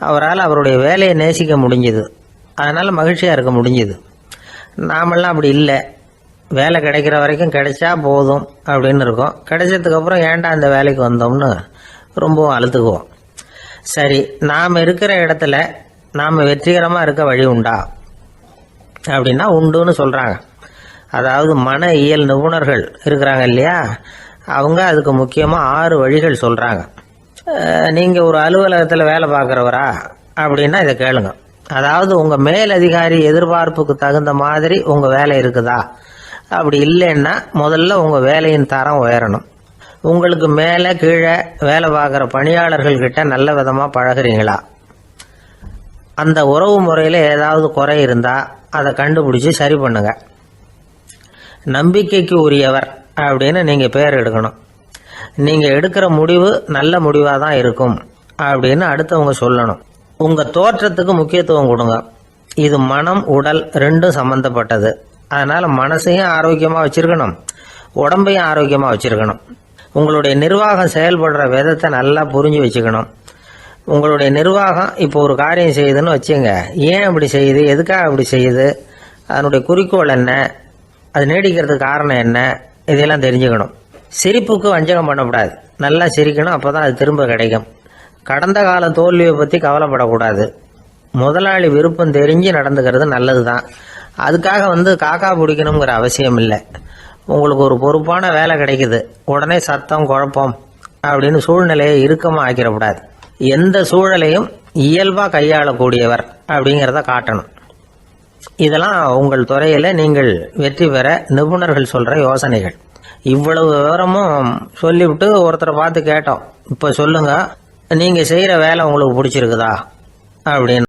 S1: அவரால் அவருடைய வேலையை நேசிக்க முடிஞ்சுது. அதனால் மகிழ்ச்சியாக இருக்க முடிஞ்சுது. நாமெல்லாம் அப்படி இல்லை. வேலை கிடைக்கிற வரைக்கும் கிடைச்சா போதும் அப்படின்னு இருக்கோம். கிடைச்சதுக்கப்புறம் ஏன்டா அந்த வேலைக்கு வந்தோம்னு ரொம்பவும் அழுத்துக்குவோம். சரி, நாம் இருக்கிற இடத்துல நாம் வெற்றிகரமாக இருக்க வழி உண்டா அப்படின்னா உண்டுன்னு சொல்கிறாங்க. அதாவது மன இயல் நிபுணர்கள் இருக்கிறாங்க இல்லையா, அவங்க அதுக்கு முக்கியமாக 6 வழிகள் சொல்கிறாங்க. நீங்கள் ஒரு அலுவலகத்தில் வேலை பார்க்குறவரா அப்படின்னா இதை கேளுங்க. அதாவது உங்கள் மேலதிகாரி எதிர்பார்ப்புக்கு தகுந்த மாதிரி உங்கள் வேலை இருக்குதா? அப்படி இல்லைன்னா முதல்ல உங்கள் வேலையின் தரம் உயரணும். உங்களுக்கு மேலே கீழே வேலை பார்க்குற பணியாளர்கள்கிட்ட நல்ல விதமாக பழகிறீங்களா? அந்த உறவு முறையில் ஏதாவது குறை இருந்தால் அதை கண்டுபிடிச்சி சரி பண்ணுங்க. நம்பிக்கைக்கு உரியவர் அப்படின்னு நீங்கள் பேர் எடுக்கணும். நீங்கள் எடுக்கிற முடிவு நல்ல முடிவாக தான் இருக்கும் அப்படின்னு அடுத்தவங்க சொல்லணும். உங்கள் தோற்றத்துக்கு முக்கியத்துவம் கொடுங்க. இது மனம் உடல் ரெண்டும் சம்மந்தப்பட்டது. அதனால் மனசையும் ஆரோக்கியமாக வச்சுருக்கணும், உடம்பையும் ஆரோக்கியமாக வச்சுருக்கணும். உங்களுடைய நிர்வாகம் செயல்படுற விதத்தை நல்லா புரிஞ்சு வச்சுக்கணும். உங்களுடைய நிர்வாகம் இப்போ ஒரு காரியம் செய்யுதுன்னு வச்சுங்க, ஏன் அப்படி செய்யுது, எதுக்காக அப்படி செய்யுது, அதனுடைய குறிக்கோள் என்ன, அது நீடிக்கிறதுக்கு காரணம் என்ன, இதெல்லாம் தெரிஞ்சுக்கணும். சிரிப்புக்கு வஞ்சகம் பண்ணக்கூடாது, நல்லா சிரிக்கணும், அப்போ தான் அது திரும்ப கிடைக்கும். கடந்த கால தோல்வியை பற்றி கவலைப்படக்கூடாது. முதலாளி விருப்பம் தெரிஞ்சு நடந்துக்கிறது நல்லது தான். அதுக்காக காக்கா பிடிக்கணுங்கிற அவசியம் இல்லை. உங்களுக்கு ஒரு பொறுப்பான வேலை கிடைக்குது, உடனே சத்தம் குழப்பம் அப்படின்னு சூழ்நிலையை இறுக்கமாக ஆக்கிடக்கூடாது. எந்த சூழலையும் இயல்பாக கையாளக்கூடியவர் அப்படிங்கிறத காட்டணும். இதெல்லாம் உங்கள் துறையில் நீங்கள் வெற்றி பெற நிபுணர்கள் சொல்கிற யோசனைகள். இவ்வளவு விவரமும் சொல்லிவிட்டு ஒருத்தரை பார்த்து கேட்டோம், இப்போ சொல்லுங்கள், நீங்கள் செய்கிற வேலை உங்களுக்கு பிடிச்சிருக்குதா அப்படின்னு.